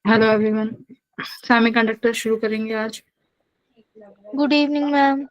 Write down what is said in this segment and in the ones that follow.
Hello everyone, semiconductor शुरू करेंगे आज। Good evening ma'am.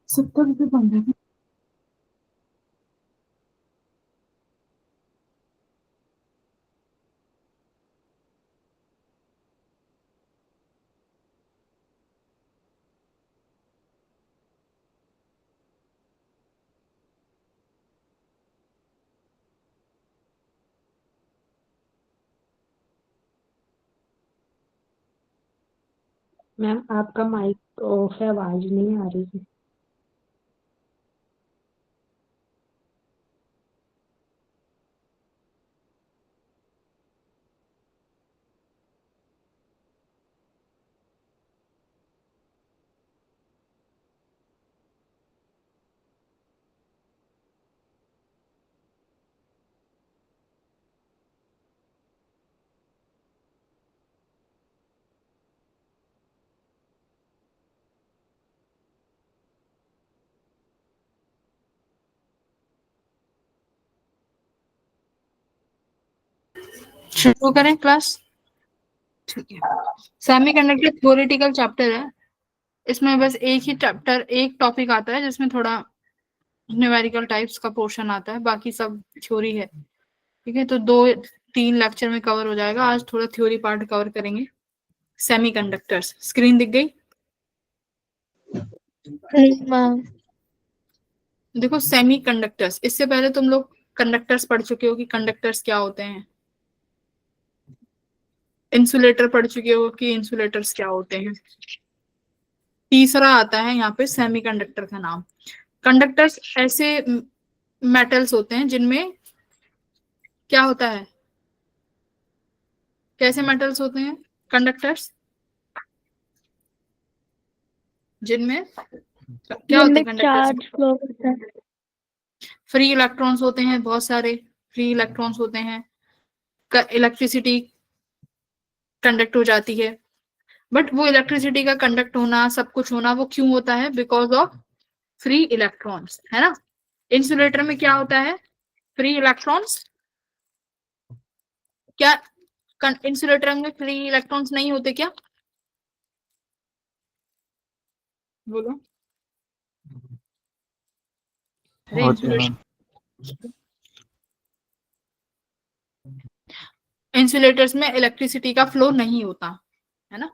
सबका भी बंद है। मैम आपका माइक ऑफ है, आवाज नहीं आ रही है। शुरू करें क्लास? ठीक है। सेमीकंडक्टर थ्योरेटिकल चैप्टर है। इसमें बस एक ही चैप्टर, एक टॉपिक आता है जिसमें थोड़ा न्यूमेरिकल टाइप्स का पोर्शन आता है, बाकी सब थ्योरी है। ठीक है, तो 2-3 लेक्चर में कवर हो जाएगा। आज थोड़ा थ्योरी पार्ट कवर करेंगे। सेमीकंडक्टर्स, स्क्रीन दिख गई? मैम देखो, सेमीकंडक्टर्स, इससे पहले तुम लोग कंडक्टर्स पढ़ चुके हो कि कंडक्टर्स क्या होते हैं। इंसुलेटर पढ़ चुके हो कि इंसुलेटर्स क्या होते हैं। तीसरा आता है यहाँ पे सेमीकंडक्टर का नाम। कंडक्टर्स ऐसे मेटल्स होते हैं जिनमें क्या होता है, कैसे मेटल्स होते हैं कंडक्टर्स, जिनमें क्या होते हैं कंडक्टर्स? चार्ज फ्लो करता है। फ्री इलेक्ट्रॉन्स होते हैं, बहुत सारे फ्री इलेक्ट्रॉन्स होते हैं। इलेक्ट्रिसिटी कंडक्ट हो जाती है, बट वो इलेक्ट्रिसिटी का कंडक्ट होना, सब कुछ होना, वो क्यों होता है? बिकॉज ऑफ फ्री इलेक्ट्रॉन्स, है ना। इंसुलेटर में क्या होता है? Free electrons. क्या इंसुलेटर में फ्री इलेक्ट्रॉन्स नहीं होते क्या? बोलो। अरे इंसुलेटर्स में इलेक्ट्रिसिटी का फ्लो नहीं होता, है ना।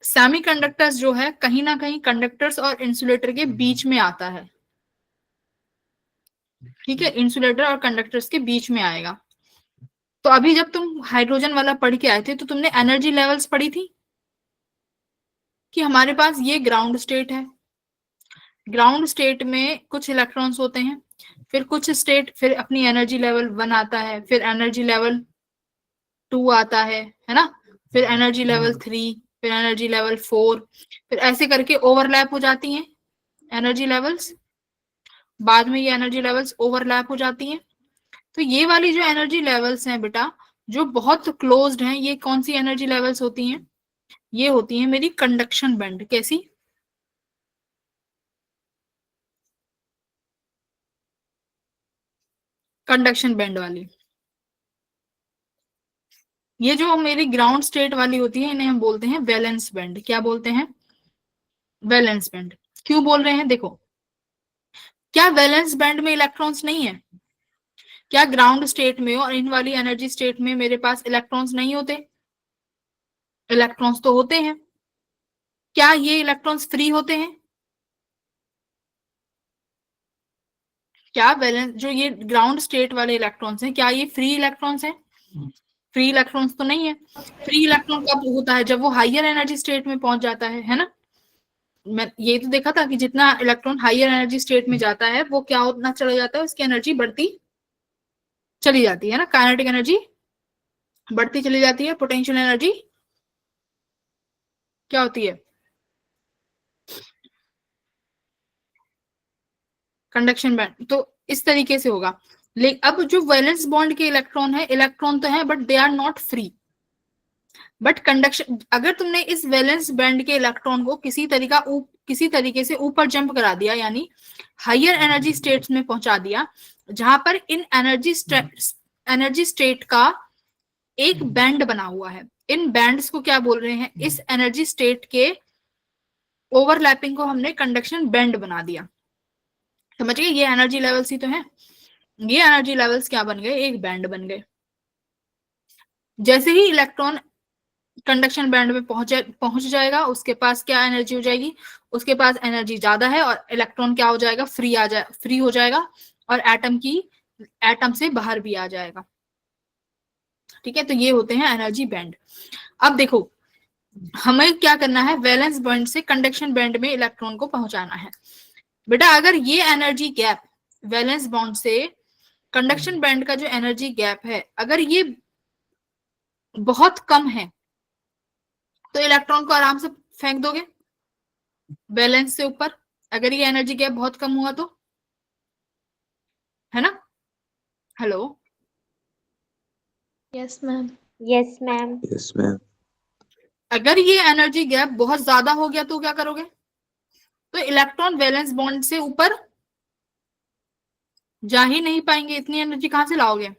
सेमीकंडक्टर्स जो है कहीं ना कहीं कंडक्टर्स और इंसुलेटर के बीच में आता है। ठीक है, इंसुलेटर और कंडक्टर्स के बीच में आएगा। तो अभी जब तुम हाइड्रोजन वाला पढ़ के आए थे तो तुमने एनर्जी लेवल्स पढ़ी थी कि हमारे पास ये ग्राउंड स्टेट है। ग्राउंड स्टेट में कुछ इलेक्ट्रॉन्स होते हैं, फिर कुछ स्टेट, फिर अपनी एनर्जी लेवल 1 आता है, फिर एनर्जी लेवल 2 आता है ना, फिर एनर्जी लेवल 3, फिर एनर्जी लेवल 4, फिर ऐसे करके ओवरलैप हो जाती हैं एनर्जी लेवल्स। बाद में ये एनर्जी लेवल्स ओवरलैप हो जाती हैं। तो ये वाली जो एनर्जी लेवल्स हैं बेटा, जो बहुत क्लोज्ड हैं, ये कौन सी एनर्जी लेवल्स होती हैं? ये होती है मेरी कंडक्शन बैंड। कैसी? कंडक्शन बैंड वाली। ये जो मेरी ग्राउंड स्टेट वाली होती है इन्हें हम बोलते हैं वैलेंस बैंड। क्या बोलते हैं? Valence band. क्यों बोल रहे हैं? देखो, क्या वैलेंस बैंड में इलेक्ट्रॉन्स नहीं है? क्या ग्राउंड स्टेट में और इन वाली एनर्जी स्टेट में मेरे पास इलेक्ट्रॉन्स नहीं होते? इलेक्ट्रॉन्स तो होते हैं। क्या ये इलेक्ट्रॉन्स फ्री होते हैं? क्या वैलेंस जो ये ग्राउंड स्टेट वाले इलेक्ट्रॉन्स हैं, क्या ये फ्री इलेक्ट्रॉन्स हैं? फ्री इलेक्ट्रॉन्स तो नहीं है। फ्री इलेक्ट्रॉन कब होता है? जब वो हायर एनर्जी स्टेट में पहुंच जाता है ना। मैं ये तो देखा था कि जितना इलेक्ट्रॉन हायर एनर्जी स्टेट में जाता है वो क्या होना चला जाता है, उसकी एनर्जी बढ़ती चली जाती है ना। काइनेटिक एनर्जी बढ़ती चली जाती है, पोटेंशियल एनर्जी क्या होती है? Conduction band. तो इस तरीके से होगा। लेकिन अब जो वैलेंस बॉन्ड के इलेक्ट्रॉन है, इलेक्ट्रॉन तो है but they are not free. But conduction, अगर तुमने इस वैलेंस बैंड के इलेक्ट्रॉन को किसी तरीके से ऊपर जंप करा दिया, यानी हायर एनर्जी स्टेट्स में पहुंचा दिया, जहां पर इन एनर्जी स्टेट का एक बैंड बना हुआ है। इन बैंड्स को क्या बोल रहे हैं? इस एनर्जी स्टेट के ओवरलैपिंग को हमने कंडक्शन बैंड बना दिया। समझ गए? ये एनर्जी लेवल्स ही तो है। ये एनर्जी लेवल्स क्या बन गए? एक बैंड बन गए। जैसे ही इलेक्ट्रॉन कंडक्शन बैंड में पहुंच जाएगा, उसके पास क्या एनर्जी हो जाएगी? उसके पास एनर्जी ज्यादा है और इलेक्ट्रॉन क्या हो जाएगा? फ्री हो जाएगा और एटम से बाहर भी आ जाएगा। ठीक है, तो ये होते हैं एनर्जी बैंड। अब देखो, हमें क्या करना है? वैलेंस बैंड से कंडक्शन बैंड में इलेक्ट्रॉन को पहुंचाना है। बेटा अगर ये एनर्जी गैप वैलेंस बॉन्ड से कंडक्शन बैंड का जो एनर्जी गैप है, अगर ये बहुत कम है तो इलेक्ट्रॉन को आराम से फेंक दोगे बैलेंस से ऊपर। अगर ये एनर्जी गैप बहुत कम हुआ तो, है ना? Hello? Yes ma'am. Yes ma'am. Yes ma'am. अगर ये एनर्जी गैप बहुत ज्यादा हो गया तो क्या करोगे? तो इलेक्ट्रॉन वैलेंस बॉन्ड से ऊपर जा ही नहीं पाएंगे। इतनी एनर्जी कहां से लाओगे?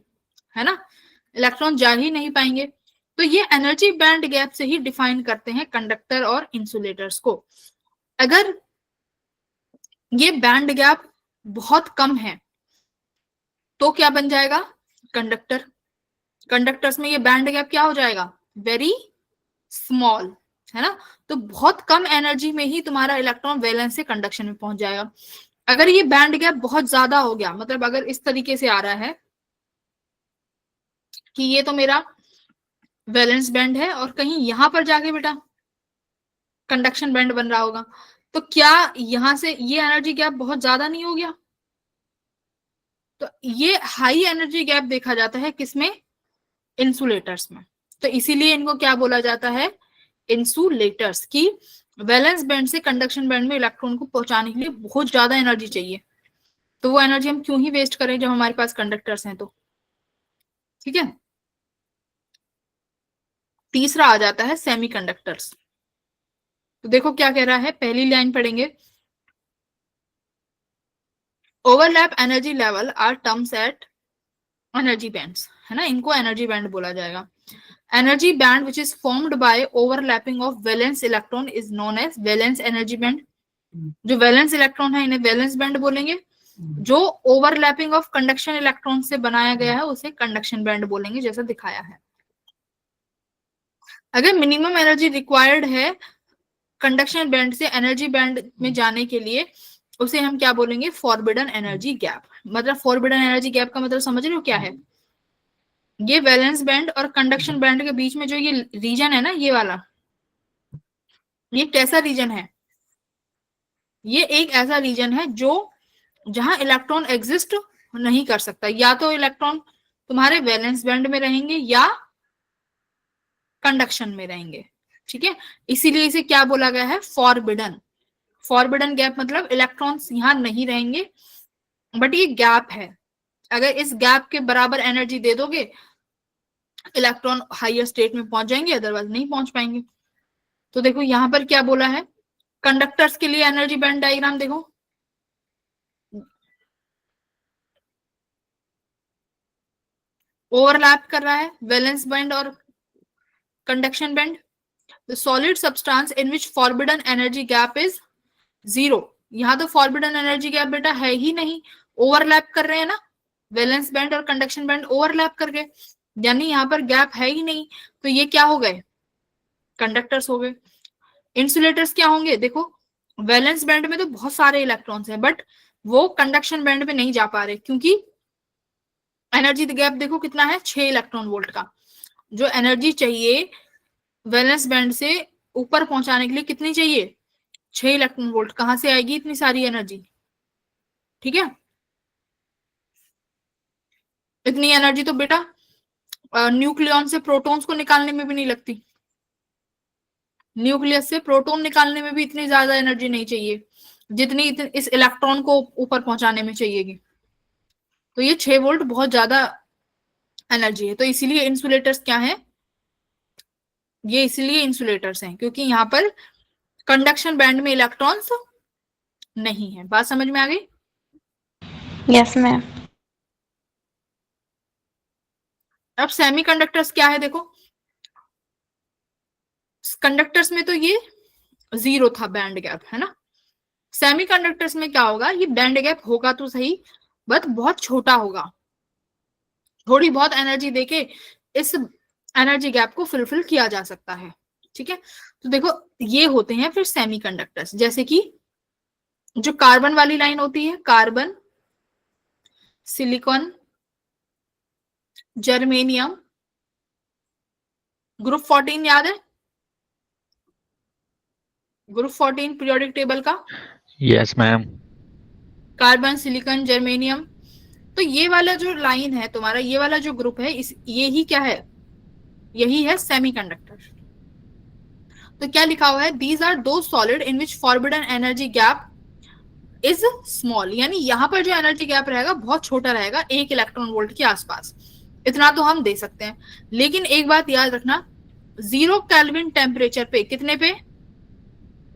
है ना? इलेक्ट्रॉन जा ही नहीं पाएंगे। तो ये एनर्जी बैंड गैप से ही डिफाइन करते हैं कंडक्टर और इंसुलेटर्स को। अगर ये बैंड गैप बहुत कम है तो क्या बन जाएगा? कंडक्टर। कंडक्टर्स में ये बैंड गैप क्या हो जाएगा? वेरी स्मॉल, है ना? तो बहुत कम एनर्जी में ही तुम्हारा इलेक्ट्रॉन वैलेंस से कंडक्शन में पहुंच जाएगा। अगर ये बैंड गैप बहुत ज्यादा हो गया, मतलब अगर इस तरीके से आ रहा है कि ये तो मेरा वैलेंस बैंड है और कहीं यहां पर जाके बेटा कंडक्शन बैंड बन रहा होगा, तो क्या यहां से ये एनर्जी गैप बहुत ज्यादा नहीं हो गया? तो ये हाई एनर्जी गैप देखा जाता है किसमें? इंसुलेटर्स में। तो इसीलिए इनको क्या बोला जाता है? इंसुलेटर्स। की वैलेंस बैंड से कंडक्शन बैंड में इलेक्ट्रॉन को पहुंचाने के लिए बहुत ज्यादा एनर्जी चाहिए, तो वो एनर्जी हम क्यों ही वेस्ट करें जब हमारे पास कंडक्टर्स हैं तो। ठीक है, तीसरा आ जाता है सेमीकंडक्टर्स। तो देखो क्या कह रहा है, पहली लाइन पढ़ेंगे। Overlap energy level are terms at energy bands, है ना? इनको एनर्जी बैंड बोला जाएगा। Energy band which is formed by overlapping of valence electron is known as valence energy band. जो वैलेंस इलेक्ट्रॉन है इन्हें वैलेंस बैंड बोलेंगे। जो ओवरलैपिंग ऑफ कंडक्शन इलेक्ट्रॉन से बनाया गया है उसे कंडक्शन बैंड बोलेंगे, जैसा दिखाया है। अगर मिनिमम एनर्जी रिक्वायर्ड है कंडक्शन बैंड से एनर्जी बैंड में जाने के लिए, उसे हम क्या बोलेंगे? Forbidden energy gap. मतलब फॉरबिडन एनर्जी गैप का मतलब समझ रहे हो क्या है? ये वैलेंस बैंड और कंडक्शन बैंड के बीच में जो ये रीजन है ना, ये वाला, ये कैसा रीजन है? ये एक ऐसा रीजन है जो जहां इलेक्ट्रॉन एग्जिस्ट नहीं कर सकता। या तो इलेक्ट्रॉन तुम्हारे वैलेंस बैंड में रहेंगे या कंडक्शन में रहेंगे। ठीक है, इसीलिए इसे क्या बोला गया है? फॉरबिडन। फॉरबिडन गैप मतलब इलेक्ट्रॉन्स यहां नहीं रहेंगे, बट ये गैप है। अगर इस गैप के बराबर एनर्जी दे दोगे इलेक्ट्रॉन हायर स्टेट में पहुंच जाएंगे, अदरवाइज नहीं पहुंच पाएंगे। तो देखो यहां पर क्या बोला है, कंडक्टर्स के लिए एनर्जी बैंड डायग्राम देखो, ओवरलैप कर रहा है वैलेंस बैंड और conduction band. The solid substance in which forbidden energy gap is 0। यहाँ तो फॉरबिडन एनर्जी गैप बेटा है ही नहीं, ओवरलैप कर रहे हैं ना, वैलेंस बैंड और कंडक्शन बैंड ओवरलैप कर गए, यानी यहाँ पर गैप है ही नहीं, तो ये क्या हो गए, कंडक्टर्स हो गए। इंसुलेटर्स क्या होंगे, देखो वैलेंस बैंड में तो बहुत सारे इलेक्ट्रॉन्स हैं, बट वो कंडक्शन बैंड में नहीं जा पा रहे, क्योंकि एनर्जी गैप देखो कितना है, 6 इलेक्ट्रॉन वोल्ट का। जो एनर्जी चाहिए वैलेंस बैंड से ऊपर पहुंचाने के लिए कितनी चाहिए, 6 इलेक्ट्रॉन वोल्ट। कहां से आएगी इतनी सारी एनर्जी, ठीक है। इतनी एनर्जी तो बेटा न्यूक्लियॉन से प्रोटॉन्स को निकालने में भी नहीं लगती, न्यूक्लियस से प्रोटॉन निकालने में भी इतनी ज्यादा एनर्जी नहीं चाहिए जितनी इस इलेक्ट्रॉन को ऊपर पहुंचाने में चाहिएगी। तो ये 6 वोल्ट बहुत ज्यादा एनर्जी है, तो इसीलिए इंसुलेटर्स क्या है, ये इसीलिए इंसुलेटर्स हैं क्योंकि यहाँ पर कंडक्शन बैंड में इलेक्ट्रॉन्स नहीं है। बात समझ में आ गई? Yes ma'am. अब सेमीकंडक्टर्स क्या है, देखो कंडक्टर्स में तो ये 0 था बैंड गैप, है ना। सेमीकंडक्टर्स में क्या होगा, ये बैंड गैप होगा तो सही, बट बहुत छोटा होगा, थोड़ी बहुत एनर्जी देके इस एनर्जी गैप को फुलफिल किया जा सकता है, ठीक है। तो देखो ये होते हैं फिर सेमीकंडक्टर्स, जैसे कि जो कार्बन वाली लाइन होती है, कार्बन, सिलिकॉन, जर्मेनियम, ग्रुप 14 याद है, ग्रुप 14 पीरियोडिक टेबल का, yes ma'am. Carbon, silicon, germanium. तो ये वाला जो लाइन है तुम्हारा, ये वाला जो ग्रुप है, इस ये ही क्या है, यही है सेमीकंडक्टर। तो क्या लिखा हुआ है, दीज आर दो solid in which forbidden energy gap is small, यानी यहाँ पर जो एनर्जी गैप रहेगा बहुत छोटा रहेगा, 1 इलेक्ट्रॉन वोल्ट के आसपास, इतना तो हम दे सकते हैं। लेकिन एक बात याद रखना, 0 केल्विन टेम्परेचर पे, कितने पे,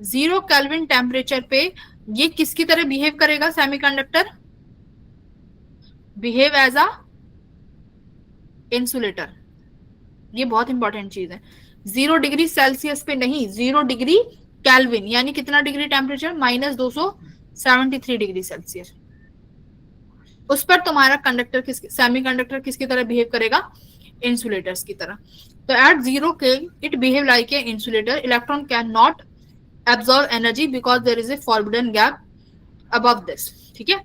0 केल्विन टेम्परेचर पे ये किसकी तरह बिहेव करेगा, semiconductor behave as a insulator. ये बहुत इंपॉर्टेंट चीज है, 0 डिग्री सेल्सियस पे नहीं, 0 डिग्री केल्विन, यानी कितना डिग्री टेम्परेचर, -273 डिग्री सेल्सियस, उस पर तुम्हारा कंडक्टर सेमीकंडक्टर किसकी तरह बिहेव करेगा, इंसुलेटर्स की तरह। तो at 0 kelvin it behave like a insulator, electron can not absorb energy because there is a forbidden gap above this, ठीक है।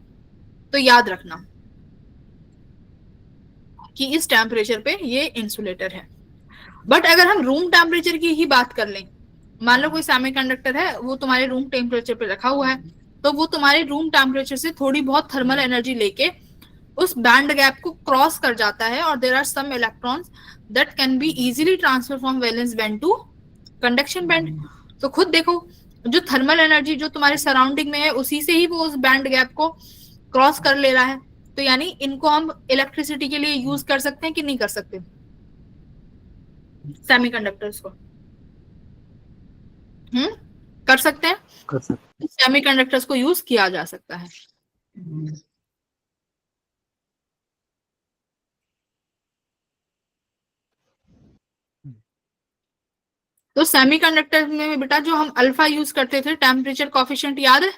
तो याद रखना कि इस टेम्परेचर पे ये इंसुलेटर है। बट अगर हम रूम टेम्परेचर की ही बात कर लें, मान लो कोई सेमीकंडक्टर है, वो तुम्हारे रूम टेम्परेचर पे रखा हुआ है, तो वो तुम्हारे रूम टेम्परेचर से थोड़ी बहुत थर्मल एनर्जी लेके उस बैंड गैप को क्रॉस कर जाता है, और there are some electrons that can be easily transfer from valence band to conduction band. तो खुद देखो, जो थर्मल एनर्जी जो तुम्हारे सराउंडिंग में है, उसी से ही वो उस बैंड गैप को क्रॉस कर ले रहा है। तो यानी इनको हम इलेक्ट्रिसिटी के लिए यूज कर सकते हैं कि नहीं कर सकते, सेमीकंडक्टर्स को? कर सकते हैं, कर सकते। सेमीकंडक्टर्स को यूज किया जा सकता है। तो सेमीकंडक्टर में बेटा जो हम अल्फा यूज करते थे, टेम्परेचर कॉफिशिएंट याद है,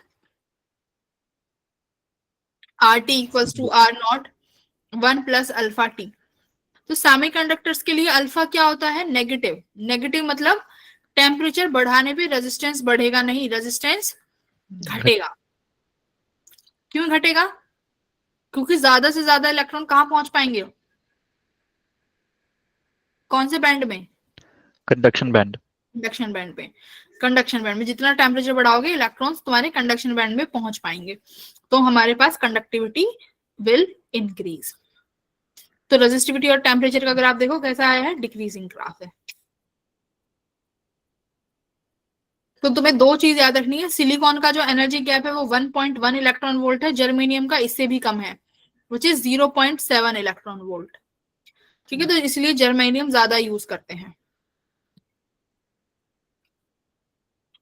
RT equals to R0 1 plus alpha T. तो सेमीकंडक्टर्स के लिए अल्फा क्या होता है, नेगेटिव। नेगेटिव मतलब टेम्परेचर बढ़ाने पे रेजिस्टेंस बढ़ेगा नहीं, रेजिस्टेंस घटेगा। क्यों घटेगा, क्योंकि ज्यादा से ज्यादा इलेक्ट्रॉन कहाँ पहुंच पाएंगे, कौन से बैंड में, कंडक्शन बैंड। कंडक्शन बैंड पे। कंडक्शन बैंड में जितना टेम्परेचर बढ़ाओगे, इलेक्ट्रॉन्स तुम्हारे कंडक्शन बैंड में पहुंच पाएंगे, तो हमारे पास कंडक्टिविटी विल इंक्रीज। तो रेजिस्टिविटी और टेम्परेचर का ग्राफ देखो कैसा आया है, डिक्रीजिंग ग्राफ है। तो तुम्हें 2 चीज याद रखनी है, सिलिकॉन का जो एनर्जी गैप है वो 1.1 इलेक्ट्रॉन वोल्ट है, जर्मेनियम का इससे भी कम है, विच इज 0.7 इलेक्ट्रॉन वोल्ट। ठीक है, तो इसलिए जर्मेनियम ज्यादा यूज करते हैं।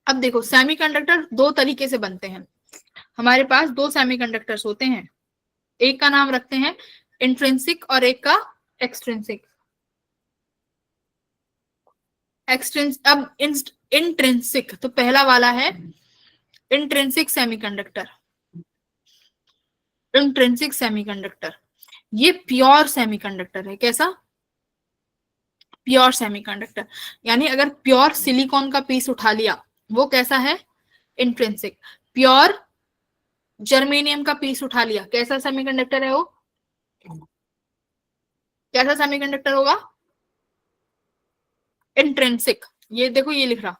अब देखो सेमीकंडक्टर दो तरीके से बनते हैं। हमारे पास दो सेमीकंडक्टर्स होते हैं, एक का नाम रखते हैं इंट्रिंसिक और एक का एक्सट्रिंसिक। अब इंट्रिंसिक तो पहला वाला है इंट्रिंसिक सेमीकंडक्टर। इंट्रिंसिक सेमीकंडक्टर ये प्योर सेमीकंडक्टर है। कैसा? Pure semiconductor. यानी अगर प्योर सिलिकॉन का पीस उठा लिया वो कैसा है? इंट्रिंसिक। प्योर जर्मेनियम का पीस उठा लिया, कैसा सेमीकंडक्टर है वो? कैसा सेमीकंडक्टर होगा? इंट्रिंसिक। ये देखो ये लिख रहा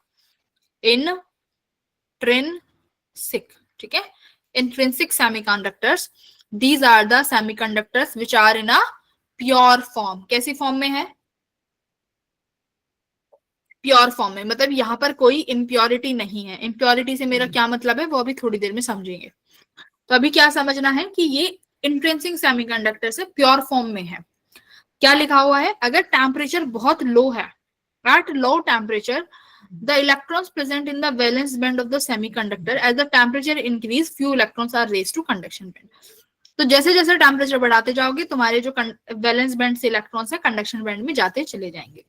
इंट्रिंसिक, ठीक है। Intrinsic semiconductors, these are the semiconductors which are in a pure form. कैसी फॉर्म में है? प्योर फॉर्म में, मतलब यहाँ पर कोई इम्प्योरिटी नहीं है। इम्प्योरिटी से मेरा क्या मतलब है वो अभी थोड़ी देर में समझेंगे। तो अभी क्या समझना है कि ये इंट्रिंसिक सेमीकंडक्टर से प्योर फॉर्म में है। क्या लिखा हुआ है? अगर टेम्परेचर बहुत लो है, at low temperature the electrons present in the valence band of the semiconductor, as the temperature increase few electrons are raised to conduction band। तो जैसे जैसे टेम्परेचर बढ़ाते जाओगे तुम्हारे जो वैलेंस बैंड से इलेक्ट्रॉन्स है कंडक्शन बैंड में जाते चले जाएंगे।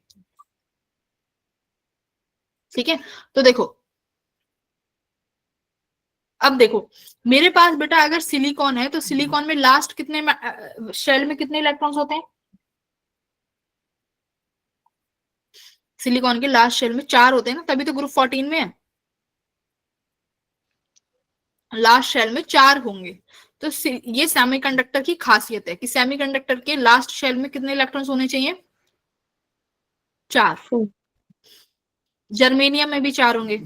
ठीक है, तो देखो अब देखो मेरे पास बेटा अगर सिलिकॉन है तो सिलिकॉन में लास्ट कितने शेल में कितने इलेक्ट्रॉन्स होते हैं? सिलिकॉन के लास्ट शेल में 4 होते हैं ना, तभी तो ग्रुप 14 में है। लास्ट शेल में 4 होंगे। तो ये सेमीकंडक्टर की खासियत है कि सेमीकंडक्टर के लास्ट शेल में कितने इलेक्ट्रॉन्स होने चाहिए? 4। जर्मेनियम में भी 4 होंगे।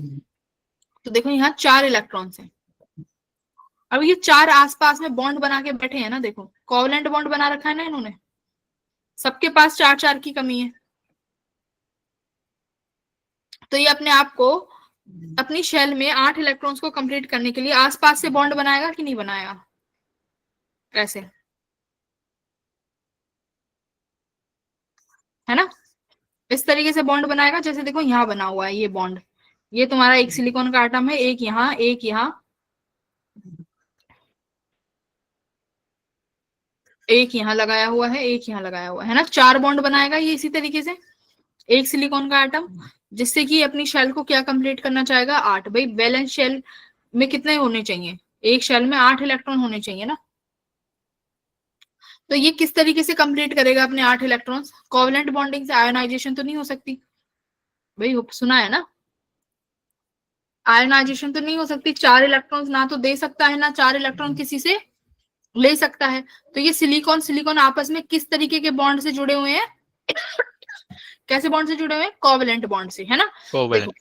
तो देखो यहाँ 4 इलेक्ट्रॉन्स हैं। अब ये 4 आसपास में बॉन्ड बना के बैठे हैं ना, देखो कोवलेंट बॉन्ड बना रखा है ना इन्होंने, सबके पास 4-4 की कमी है। तो ये अपने आप को अपनी शेल में 8 इलेक्ट्रॉन्स को कंप्लीट करने के लिए आसपास से बॉन्ड बनाएगा कि नहीं बनाएगा? ऐसे है ना, इस तरीके से बॉन्ड बनाएगा। जैसे देखो यहाँ बना हुआ है ये बॉन्ड, ये तुम्हारा एक सिलिकॉन का आटम है, एक यहाँ एक यहाँ एक यहाँ लगाया हुआ है, एक यहाँ लगाया हुआ है ना, 4 बॉन्ड बनाएगा ये इसी तरीके से एक सिलिकॉन का आटम, जिससे कि अपनी शेल को क्या कंप्लीट करना चाहेगा? 8। भाई बैलेंस शेल में कितने होने चाहिए? एक शेल में 8 इलेक्ट्रॉन होने चाहिए ना। तो ये किस तरीके से कंप्लीट करेगा अपने 8 इलेक्ट्रॉन्स? कोवलेंट बॉन्डिंग से। आयोनाइजेशन तो नहीं हो सकती भाई, सुना है ना, आयोनाइजेशन तो नहीं हो सकती। 4 इलेक्ट्रॉन्स ना तो दे सकता है ना 4 इलेक्ट्रॉन किसी से ले सकता है। तो ये सिलिकॉन सिलिकॉन आपस में किस तरीके के बॉन्ड से जुड़े हुए हैं? कैसे बॉन्ड से जुड़े हुए हैं? कोवलेंट बॉन्ड से, है ना। कोवेलेंट।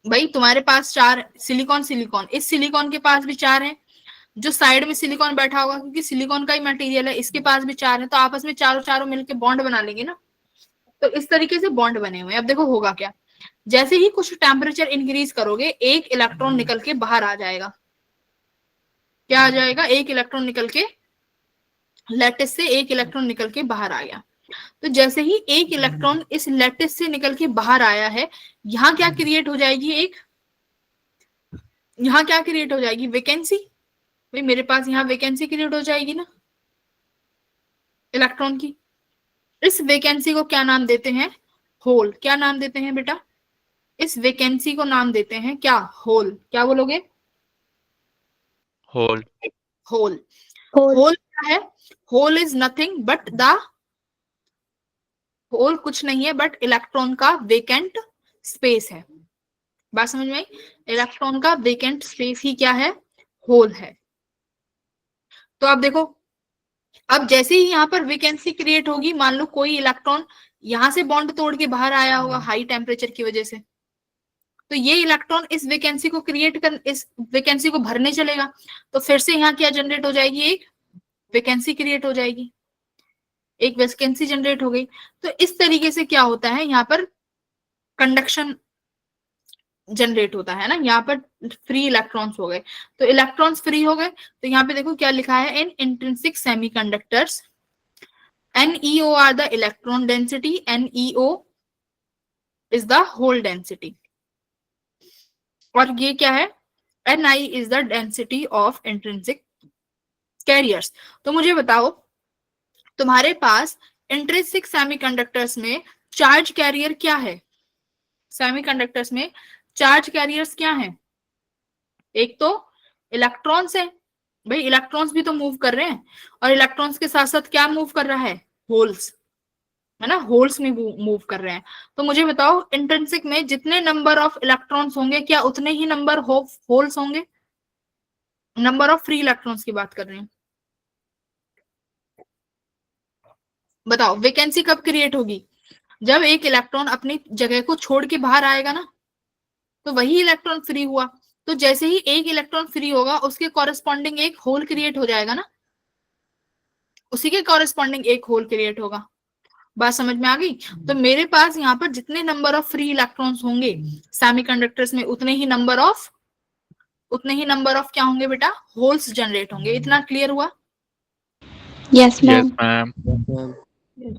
भाई तुम्हारे पास 4 सिलिकॉन सिलिकॉन, इस सिलिकॉन के पास भी 4 है, जो साइड में सिलिकॉन बैठा होगा क्योंकि सिलिकॉन का ही मटेरियल है, इसके पास भी 4 है, तो आपस में चारों चारों मिलकर बॉन्ड बना लेंगे ना। तो इस तरीके से बॉन्ड बने हुए हैं। अब देखो होगा क्या, जैसे ही कुछ टेम्परेचर इंक्रीज करोगे एक इलेक्ट्रॉन निकल के बाहर आ जाएगा। क्या आ जाएगा? एक इलेक्ट्रॉन निकल के, लैटिस से एक इलेक्ट्रॉन निकल के बाहर आ गया। तो जैसे ही एक इलेक्ट्रॉन इस लैटिस से निकल के बाहर आया है, यहाँ क्या क्रिएट हो जाएगी? यहाँ क्या क्रिएट हो जाएगी? वैकेंसी। भाई मेरे पास यहाँ वैकेंसी क्रिएट हो जाएगी ना इलेक्ट्रॉन की। इस वैकेंसी को क्या नाम देते हैं? होल। क्या नाम देते हैं बेटा? इस वैकेंसी को नाम देते हैं क्या? होल। क्या बोलोगे? होल। होल। होल क्या है? Hole is nothing but the, hole कुछ नहीं है बट इलेक्ट्रॉन का वेकेंट स्पेस है। बात समझ में आई? इलेक्ट्रॉन का वेकेंट स्पेस ही क्या है? होल है। तो अब देखो, अब जैसे ही यहाँ पर वैकेंसी क्रिएट होगी, मान लो कोई इलेक्ट्रॉन यहाँ से बॉन्ड तोड़ के बाहर आया होगा हाई टेम्परेचर की वजह से, तो ये इलेक्ट्रॉन इस वैकेंसी को क्रिएट कर, इस वैकेंसी को भरने चलेगा। तो फिर से यहाँ क्या जनरेट हो जाएगी? एक वैकेंसी क्रिएट हो जाएगी, एक वैकेंसी जनरेट हो गई। तो इस तरीके से क्या होता है, यहाँ पर कंडक्शन जनरेट होता है ना। यहाँ पर फ्री इलेक्ट्रॉन्स हो गए, तो इलेक्ट्रॉन्स फ्री हो गए। तो यहाँ पे देखो क्या लिखा है, in intrinsic semiconductors NeO are the electron density, NeO is the hole density, और ये क्या है, Ni is the density of intrinsic carriers। तो मुझे बताओ तुम्हारे पास इंट्रिंसिक सेमीकंडक्टर्स में चार्ज कैरियर क्या है? सेमीकंडक्टर्स में चार्ज कैरियर्स क्या है? एक तो इलेक्ट्रॉन्स है, भाई इलेक्ट्रॉन्स भी तो मूव कर रहे हैं, और इलेक्ट्रॉन्स के साथ साथ क्या मूव कर रहा है? होल्स, है ना, होल्स में मूव कर रहे हैं। तो मुझे बताओ इंट्रिंसिक में जितने नंबर ऑफ इलेक्ट्रॉन्स होंगे क्या उतने ही नंबर ऑफ होल्स होंगे? नंबर ऑफ फ्री इलेक्ट्रॉन्स की बात कर रहे हैं। बताओ वैकेंसी कब क्रिएट होगी? जब एक इलेक्ट्रॉन अपनी जगह को छोड़ के बाहर आएगा ना, तो वही इलेक्ट्रॉन फ्री हुआ। तो जैसे ही एक इलेक्ट्रॉन फ्री होगा उसके कॉरेस्पॉन्डिंग एक होल क्रिएट हो जाएगा ना, उसी के कॉरेस्पॉन्डिंग एक होल क्रिएट होगा। बात समझ में आ गई? तो मेरे पास यहाँ पर जितने नंबर ऑफ फ्री इलेक्ट्रॉन्स होंगे सेमीकंडक्टर्स में उतने ही नंबर ऑफ क्या होंगे बेटा? होल्स जनरेट होंगे। इतना क्लियर हुआ? Yes, Yes, ma'am. ma'am. Yes.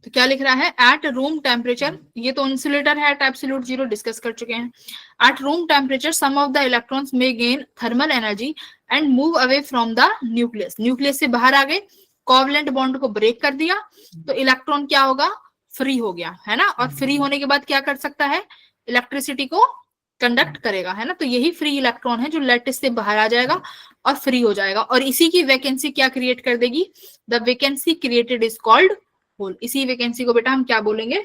तो क्या लिख रहा है? एट रूम टेम्परेचर, ये तो इंसुलेटर है, एट एब्सोल्यूट जीरो डिस्कस कर चुके हैं। At room temperature some of the electrons may gain thermal energy and move away from the nucleus. Nucleus से बाहर आ गए, कोवलेंट बॉन्ड को ब्रेक कर दिया, तो इलेक्ट्रॉन क्या होगा? फ्री हो गया, है ना। और फ्री होने के बाद क्या कर सकता है? इलेक्ट्रिसिटी को कंडक्ट करेगा, है ना। तो यही फ्री इलेक्ट्रॉन है जो लैटिस से बाहर आ जाएगा और फ्री हो जाएगा, और इसी की वैकेंसी क्या क्रिएट कर देगी? The vacancy created is called hole. इसी वैकेंसी को बेटा हम क्या बोलेंगे?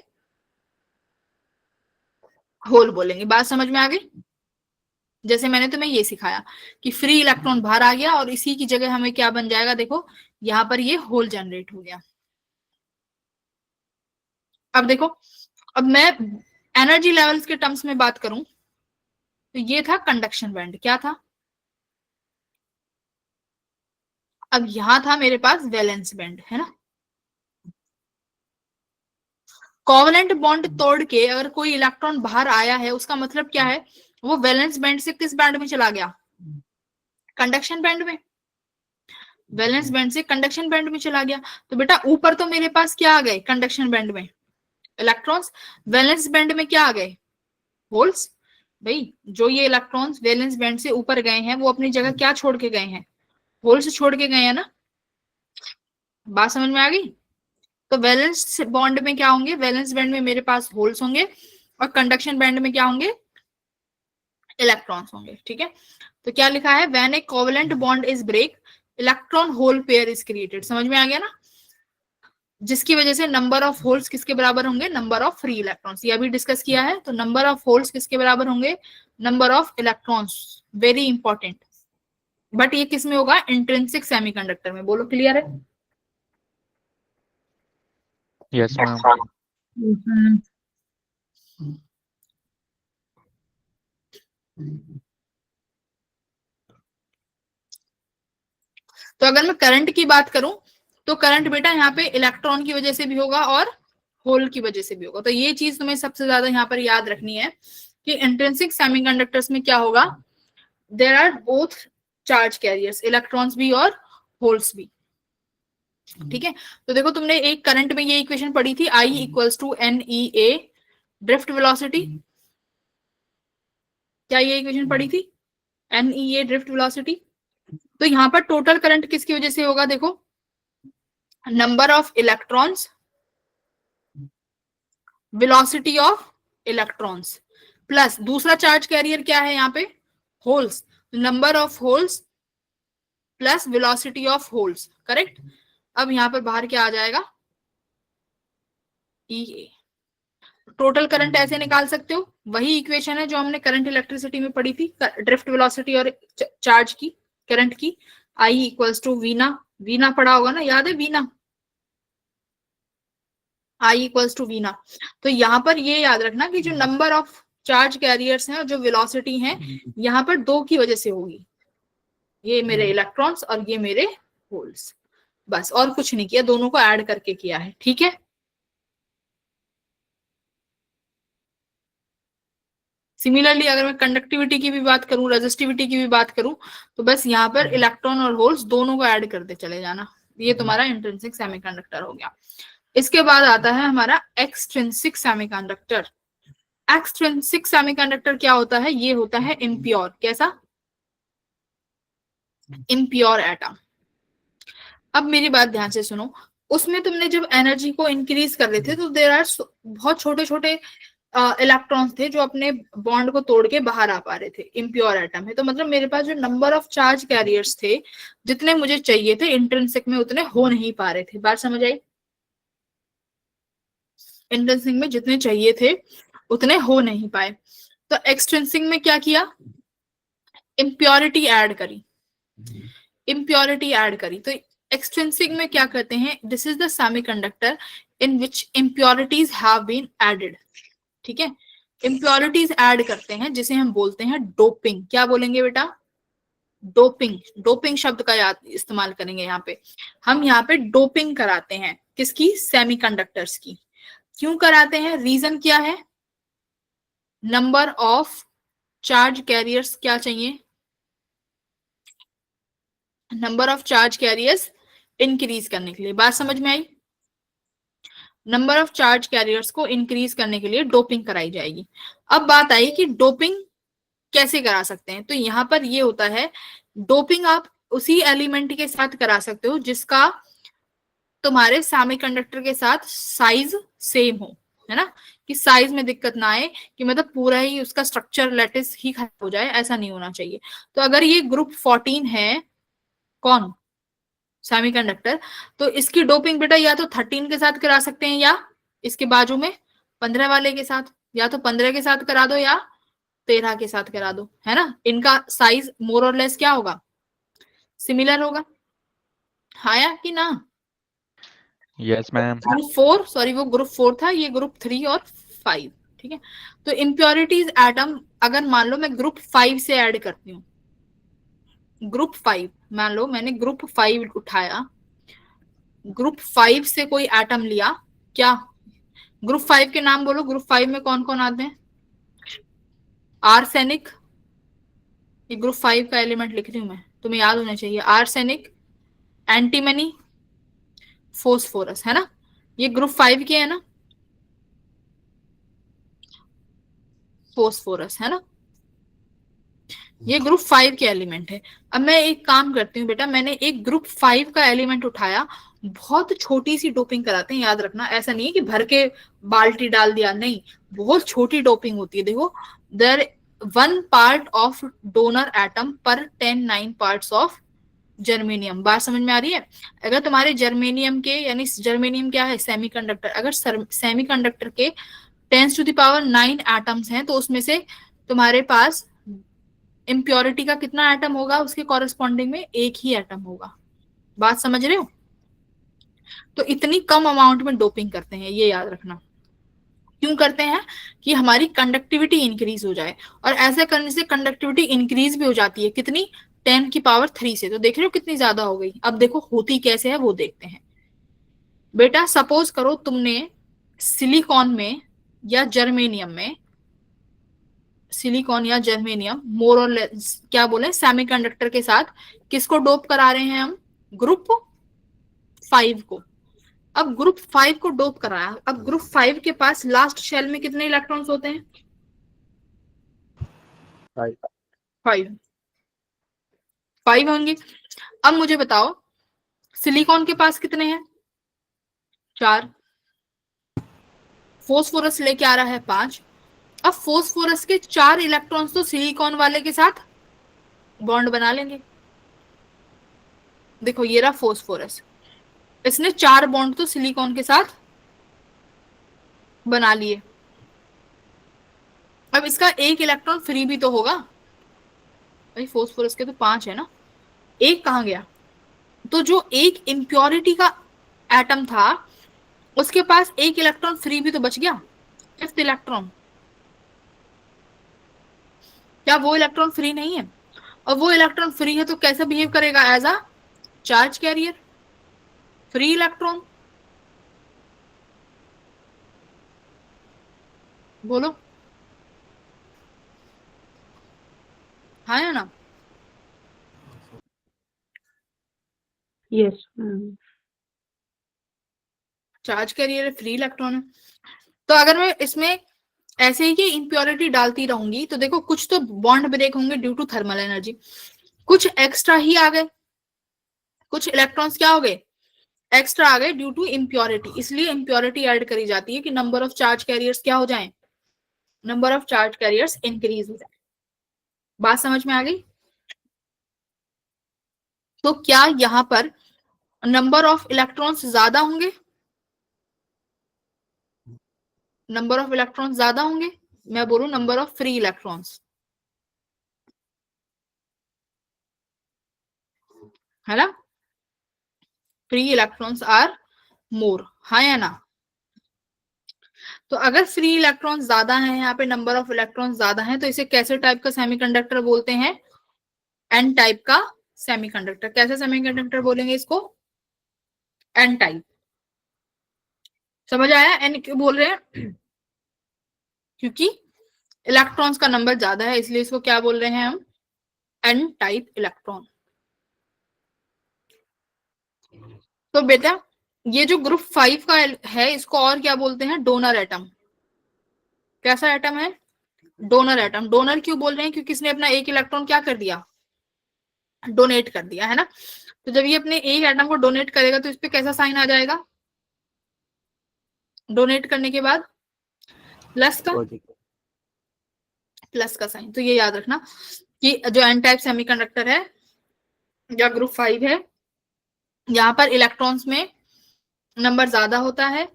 होल बोलेंगे। बात समझ में आ गई? जैसे मैंने तुम्हें ये सिखाया कि फ्री इलेक्ट्रॉन बाहर आ गया और इसी की जगह हमें क्या बन जाएगा, देखो यहां पर ये होल जनरेट हो गया। अब देखो, अब मैं एनर्जी लेवल्स के टर्म्स में बात करूं तो ये था कंडक्शन बैंड। क्या था? अब यहां था मेरे पास वैलेंस बैंड, है ना। कोवलेंट बॉन्ड तोड़ के अगर कोई इलेक्ट्रॉन बाहर आया है उसका मतलब क्या है? वो वैलेंस बैंड से किस बैंड में चला गया? कंडक्शन बैंड में। वैलेंस बैंड से कंडक्शन बैंड में चला गया। तो बेटा ऊपर तो मेरे पास क्या आ गए? कंडक्शन बैंड में इलेक्ट्रॉन्स, वैलेंस बैंड में क्या आ गए? होल्स। भाई जो ये इलेक्ट्रॉन्स वैलेंस बैंड से ऊपर गए हैं वो अपनी जगह क्या छोड़ के गए हैं? होल्स छोड़ के गए हैं ना। बात समझ में आ गई? तो वैलेंस बॉन्ड में क्या होंगे? वैलेंस बैंड में मेरे पास होल्स होंगे और कंडक्शन बैंड में क्या होंगे? इलेक्ट्रॉन्स होंगे। ठीक है, तो क्या लिखा है? When a covalent bond is break electron hole pair is created. समझ में आ गया ना? जिसकी वजह से नंबर ऑफ होल्स किसके बराबर होंगे? Number of free electrons. ये अभी डिस्कस किया है। तो नंबर ऑफ होल्स किसके बराबर होंगे? Number of electrons. Very important. But ये किस में होगा? इंट्रिंसिक सेमीकंडक्टर में। बोलो क्लियर है? Yes, ma'am. Yes, ma'am. तो अगर मैं करंट की बात करूं तो करंट बेटा यहाँ पे इलेक्ट्रॉन की वजह से भी होगा और होल की वजह से भी होगा। तो ये चीज तुम्हें सबसे ज्यादा यहाँ पर याद रखनी है कि इंट्रिंसिक सेमीकंडक्टर्स में क्या होगा? There are both charge carriers, electrons भी और होल्स भी। ठीक है, तो देखो तुमने एक करंट में ये इक्वेशन पढ़ी थी, I equals to NEA drift velocity. क्या ये इक्वेशन पढ़ी थी? NEA drift velocity. तो यहाँ पर टोटल करंट किसकी वजह से होगा? देखो number of electrons, velocity of electrons, plus दूसरा चार्ज कैरियर क्या है यहाँ पे? Holes. Number of holes plus velocity of holes. Correct. अब यहाँ पर बाहर क्या आ जाएगा? ई। टोटल करंट ऐसे निकाल सकते हो, वही इक्वेशन है जो हमने करंट इलेक्ट्रिसिटी में पढ़ी थी, ड्रिफ्ट वेलोसिटी और चार्ज की, करंट की। I equals to Veena, Veena पढ़ा होगा ना, याद है Veena? I equals to Veena. तो यहाँ पर ये याद रखना कि जो नंबर ऑफ चार्ज कैरियर्स हैं और जो वेलोसिटी है यहाँ पर दो की वजह से होगी। ये मेरे इलेक्ट्रॉन्स और ये मेरे होल्स। बस और कुछ नहीं किया, दोनों को ऐड करके किया है। ठीक है, सिमिलरली अगर मैं कंडक्टिविटी की भी बात करूं, रेजिस्टिविटी की भी बात करूं, तो बस यहाँ पर इलेक्ट्रॉन और होल्स दोनों को ऐड करते चले जाना। ये तुम्हारा इंट्रिंसिक सेमीकंडक्टर हो गया। इसके बाद आता है हमारा एक्सट्रिंसिक सेमीकंडक्टर। एक्सट्रिंसिक सेमीकंडक्टर क्या होता है? ये होता है इम्प्योर। कैसा? Impure atom. अब मेरी बात ध्यान से सुनो, उसमें तुमने जब एनर्जी को इंक्रीज कर रहे थे तो देर आर बहुत छोटे छोटे इलेक्ट्रॉन्स थे जो अपने बॉन्ड को तोड़ के बाहर आ पा रहे थे। इम्प्योर एटम है तो मतलब मेरे पास जो नंबर ऑफ चार्ज कैरियर्स थे जितने मुझे चाहिए थे इंट्रिंसिक में उतने हो नहीं पा रहे थे। बात समझ आई? इंट्रिंसिक में जितने चाहिए थे उतने हो नहीं पाए, तो एक्सट्रिंसिक में क्या किया? इम्प्योरिटी ऐड करी। इम्प्योरिटी ऐड करी तो एक्सट्रिंसिक में क्या करते हैं? This is the semiconductor in which impurities have been added. ठीक है, इम्प्योरिटीज ऐड करते हैं जिसे हम बोलते हैं डोपिंग। क्या बोलेंगे बेटा? डोपिंग। डोपिंग शब्द का याद इस्तेमाल करेंगे यहाँ पे। हम यहाँ पे डोपिंग कराते हैं किसकी? सेमीकंडक्टर्स की। क्यों कराते हैं? रीजन क्या है? नंबर ऑफ चार्ज कैरियर्स क्या चाहिए? Number of charge carriers increase करने के लिए। बात समझ में आई? नंबर ऑफ चार्ज कैरियर्स को इंक्रीज करने के लिए डोपिंग कराई जाएगी। अब बात आई कि डोपिंग कैसे करा सकते हैं, तो यहां पर ये होता है डोपिंग आप उसी एलिमेंट के साथ करा सकते हो जिसका तुम्हारे सेमीकंडक्टर के साथ साइज सेम हो, है ना, कि साइज में दिक्कत ना आए, कि मतलब पूरा ही उसका स्ट्रक्चर लैटिस ही खराब हो जाए, ऐसा नहीं होना चाहिए। तो अगर ये ग्रुप 14 है, कौन? सेमीकंडक्टर, तो इसकी डोपिंग बेटा या तो 13 के साथ करा सकते हैं या इसके बाजू में 15 वाले के साथ, या तो 15 के साथ करा दो या 13 के साथ करा दो, है ना। इनका साइज मोर और लेस क्या होगा? सिमिलर होगा। हाँ या कि ना? Yes, ma'am. ग्रुप 4, सॉरी वो ग्रुप 4 था, ये ग्रुप 3 और 5। ठीक है, तो इम्प्योरिटीज एटम अगर मान लो मैं ग्रुप 5 से ऐड करती हूँ, ग्रुप 5 मान लो मैंने ग्रुप 5 उठाया, ग्रुप 5 से कोई एटम लिया, क्या? ग्रुप 5 के नाम बोलो, ग्रुप 5 में कौन कौन आते हैं? आर्सेनिक, ये ग्रुप 5 का एलिमेंट लिख रही हूं मैं, तुम्हें याद होना चाहिए। आर्सेनिक, एंटीमनी, फोस्फोरस, है ना, ये ग्रुप 5 के है ना, फोस्फोरस, है ना, ये ग्रुप 5 के एलिमेंट है। अब मैं एक काम करती हूँ बेटा, मैंने एक ग्रुप 5 का एलिमेंट उठाया, बहुत छोटी सी डोपिंग कराते हैं, याद रखना, ऐसा नहीं है कि भर के बाल्टी डाल दिया, नहीं, बहुत छोटी डोपिंग होती है। देखो, there 1 part of donor atom पर 10 पार्ट्स ऑफ जर्मेनियम। बात समझ में आ रही है? अगर तुम्हारे जर्मेनियम के, यानी जर्मेनियम क्या है? सेमीकंडक्टर, अगर सेमीकंडक्टर के 10⁹ एटम्स हैं तो उसमें से तुम्हारे पास इम्प्योरिटी का कितना एटम होगा? उसके कॉरेस्पॉन्डिंग में एक ही एटम होगा। बात समझ रहे हो? तो इतनी कम अमाउंट में डोपिंग करते हैं, ये याद रखना। क्यों करते हैं? कि हमारी कंडक्टिविटी इंक्रीज हो जाए, और ऐसा करने से कंडक्टिविटी इंक्रीज भी हो जाती है। कितनी? 10⁻³ से। तो देख रहे हो कितनी ज्यादा हो गई। अब देखो होती कैसे है वो देखते हैं। बेटा सपोज करो तुमने सिलिकॉन में या जर्मेनियम में, सिलिकॉन या जर्मेनियम मोर और लेस क्या बोले, सेमीकंडक्टर के साथ किसको डोप करा रहे हैं हम? ग्रुप 5 को। अब ग्रुप 5 को डोप कराया, अब ग्रुप 5 के पास लास्ट शेल में कितने इलेक्ट्रॉन्स होते हैं? 5 5 होंगे। अब मुझे बताओ सिलिकॉन के पास कितने हैं? 4। फोस्फोरस लेके आ रहा है 5। अब फोस्फोरस के 4 इलेक्ट्रॉन्स तो सिलिकॉन वाले के साथ बॉन्ड बना लेंगे। देखो ये रहा फोस्फोरस, इसने 4 बॉन्ड तो सिलिकॉन के साथ बना लिए। अब इसका एक इलेक्ट्रॉन फ्री भी तो होगा भाई, फोस्फोरस के तो 5 है ना, एक कहां गया? तो जो एक इम्प्योरिटी का एटम था उसके पास एक इलेक्ट्रॉन फ्री भी तो बच गया, 5th इलेक्ट्रॉन। क्या वो इलेक्ट्रॉन फ्री नहीं है? और वो इलेक्ट्रॉन फ्री है तो कैसे बिहेव करेगा? As a charge carrier, free electron. बोलो हाँ या ना? Yes ma'am. Charge carrier free electron है। तो अगर मैं इसमें ऐसे ही कि इम्प्योरिटी डालती रहूंगी तो देखो कुछ तो बॉन्ड ब्रेक होंगे ड्यू टू थर्मल एनर्जी, कुछ एक्स्ट्रा ही आ गए, कुछ इलेक्ट्रॉन्स क्या हो गए, एक्स्ट्रा आ गए ड्यू टू इम्प्योरिटी। इसलिए इम्प्योरिटी ऐड करी जाती है कि नंबर ऑफ चार्ज कैरियर्स क्या हो जाए, number of charge carriers increase हो जाए। बात समझ में आ गई? तो क्या यहां पर नंबर ऑफ इलेक्ट्रॉन्स ज्यादा होंगे, नंबर ऑफ इलेक्ट्रॉन्स ज्यादा होंगे, मैं बोलूं नंबर ऑफ फ्री इलेक्ट्रॉन्स, है ना? फ्री इलेक्ट्रॉन्स आर मोर, हाँ या ना? तो अगर फ्री इलेक्ट्रॉन ज्यादा है, यहाँ पे नंबर ऑफ इलेक्ट्रॉन ज्यादा है, तो इसे कैसे टाइप का सेमीकंडक्टर बोलते हैं? एन टाइप का सेमीकंडक्टर। कैसे सेमीकंडक्टर बोलेंगे इसको? N type. समझ आया एन क्यों बोल रहे हैं? क्योंकि इलेक्ट्रॉन्स का नंबर ज्यादा है, इसलिए इसको क्या बोल रहे हैं हम? N type electron. तो बेटा ये जो ग्रुप 5 का है इसको और क्या बोलते हैं? Donor atom. कैसा एटम है? Donor atom. डोनर क्यों बोल रहे हैं? क्योंकि इसने अपना एक इलेक्ट्रॉन क्या कर दिया? डोनेट कर दिया, है ना? तो जब ये अपने एक एटम को डोनेट करेगा तो इस पे कैसा साइन आ जाएगा? डोनेट करने के बाद प्लस का, प्लस का साइन। तो ये याद रखना कि जो एन टाइप सेमीकंडक्टर है या ग्रुप 5 है, यहाँ पर इलेक्ट्रॉन्स में नंबर ज्यादा होता है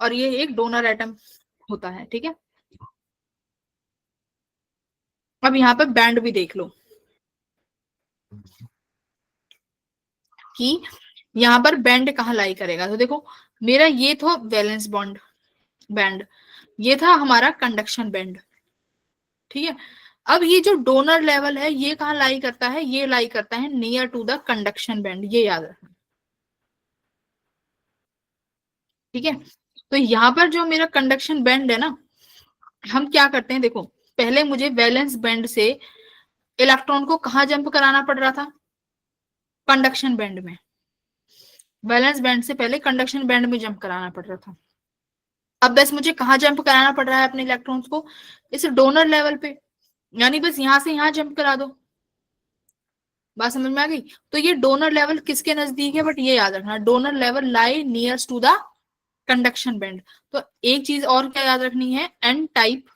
और ये एक डोनर एटम होता है, ठीक है? अब यहाँ पर बैंड भी देख लो कि यहाँ पर बैंड कहाँ लाई करेगा। तो देखो मेरा ये था वैलेंस बॉन्ड बैंड, ये था हमारा कंडक्शन बैंड, ठीक है? अब ये जो डोनर लेवल है ये कहाँ लाई करता है? ये लाई करता है near to the conduction band, ये याद रखना, ठीक है? तो यहाँ पर जो मेरा कंडक्शन बैंड है ना, हम क्या करते हैं देखो, पहले मुझे वैलेंस बैंड से इलेक्ट्रॉन को कहाँ जंप कराना पड़ रहा था? कंडक्शन बैंड में। वैलेंस बैंड से पहले कंडक्शन बैंड में जंप कराना पड़ रहा था। अब बस मुझे कहाँ जंप कराना पड़ रहा है अपने इलेक्ट्रॉन्स को? इस डोनर लेवल पे, यानी बस यहां से यहां जंप करा दो। बात समझ में आ गई? तो ये डोनर लेवल किसके नजदीक है? बट ये याद रखना donor level lie nears to the conduction band. तो एक चीज और क्या याद रखनी है, एन टाइप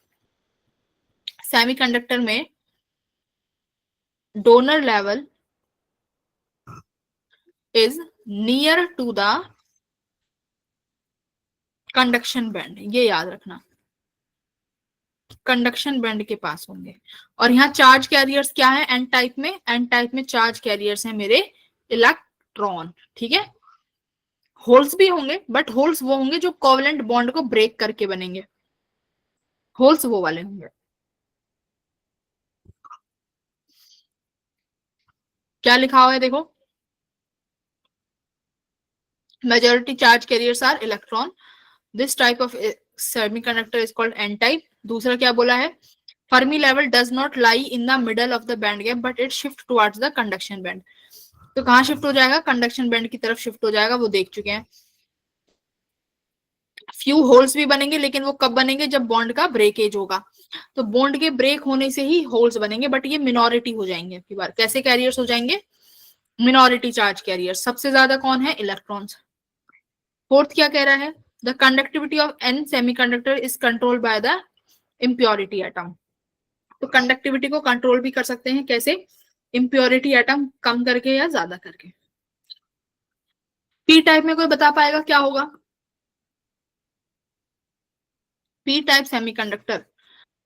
सेमीकंडक्टर में donor level is near to the conduction band, ये याद रखना, कंडक्शन बैंड के पास होंगे। और यहाँ चार्ज कैरियर्स क्या है एन टाइप में? एन टाइप में चार्ज कैरियर्स है मेरे इलेक्ट्रॉन, ठीक है? होल्स भी होंगे बट होल्स वो होंगे जो कोवलेंट बॉन्ड को ब्रेक करके बनेंगे, होल्स वो वाले होंगे। क्या लिखा हुआ है देखो, majority charge carriers are electron, this type of semiconductor is called n type. दूसरा क्या बोला है, Fermi level does not lie in the middle of the band gap but it shift towards the conduction band. तो कहाँ shift हो जाएगा? Conduction band की तरफ शिफ्ट हो जाएगा, वो देख चुके हैं। फ्यू होल्स भी बनेंगे लेकिन वो कब बनेंगे? जब बॉन्ड का ब्रेकेज होगा। तो बॉन्ड के ब्रेक होने से ही होल्स बनेंगे, बट ये मिनोरिटी हो जाएंगे आपकी बार। कैसे कैरियर्स हो जाएंगे? Minority charge carrier. सबसे ज्यादा कौन है? इलेक्ट्रॉन्स। फोर्थ क्या कह रहा है, the conductivity of n semiconductor is controlled by the impurity atom. तो कंडक्टिविटी को कंट्रोल भी कर सकते हैं, कैसे? इम्प्योरिटी एटम कम करके या ज्यादा करके। पी टाइप में कोई बता पाएगा क्या होगा? पी टाइप सेमीकंडक्टर,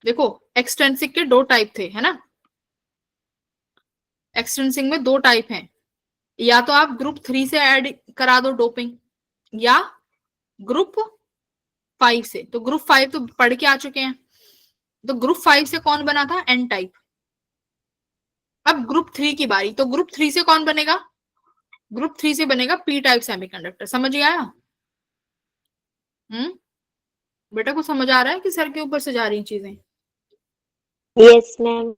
देखो एक्सट्रेंसिक के दो टाइप थे, है ना? एक्सट्रेंसिक में दो टाइप हैं, या तो आप ग्रुप 3 से ऐड करा दो डोपिंग या ग्रुप 5 से। तो ग्रुप 5 तो पढ़ के आ चुके हैं। तो ग्रुप 5 से कौन बना था? N type. अब ग्रुप 3 की बारी, तो ग्रुप 3 से कौन बनेगा? ग्रुप 3 से बनेगा पी टाइप सेमीकंडक्टर। समझ आया? बेटा को समझ आ रहा है कि सर के ऊपर से जा रही चीजें? Yes, ma'am.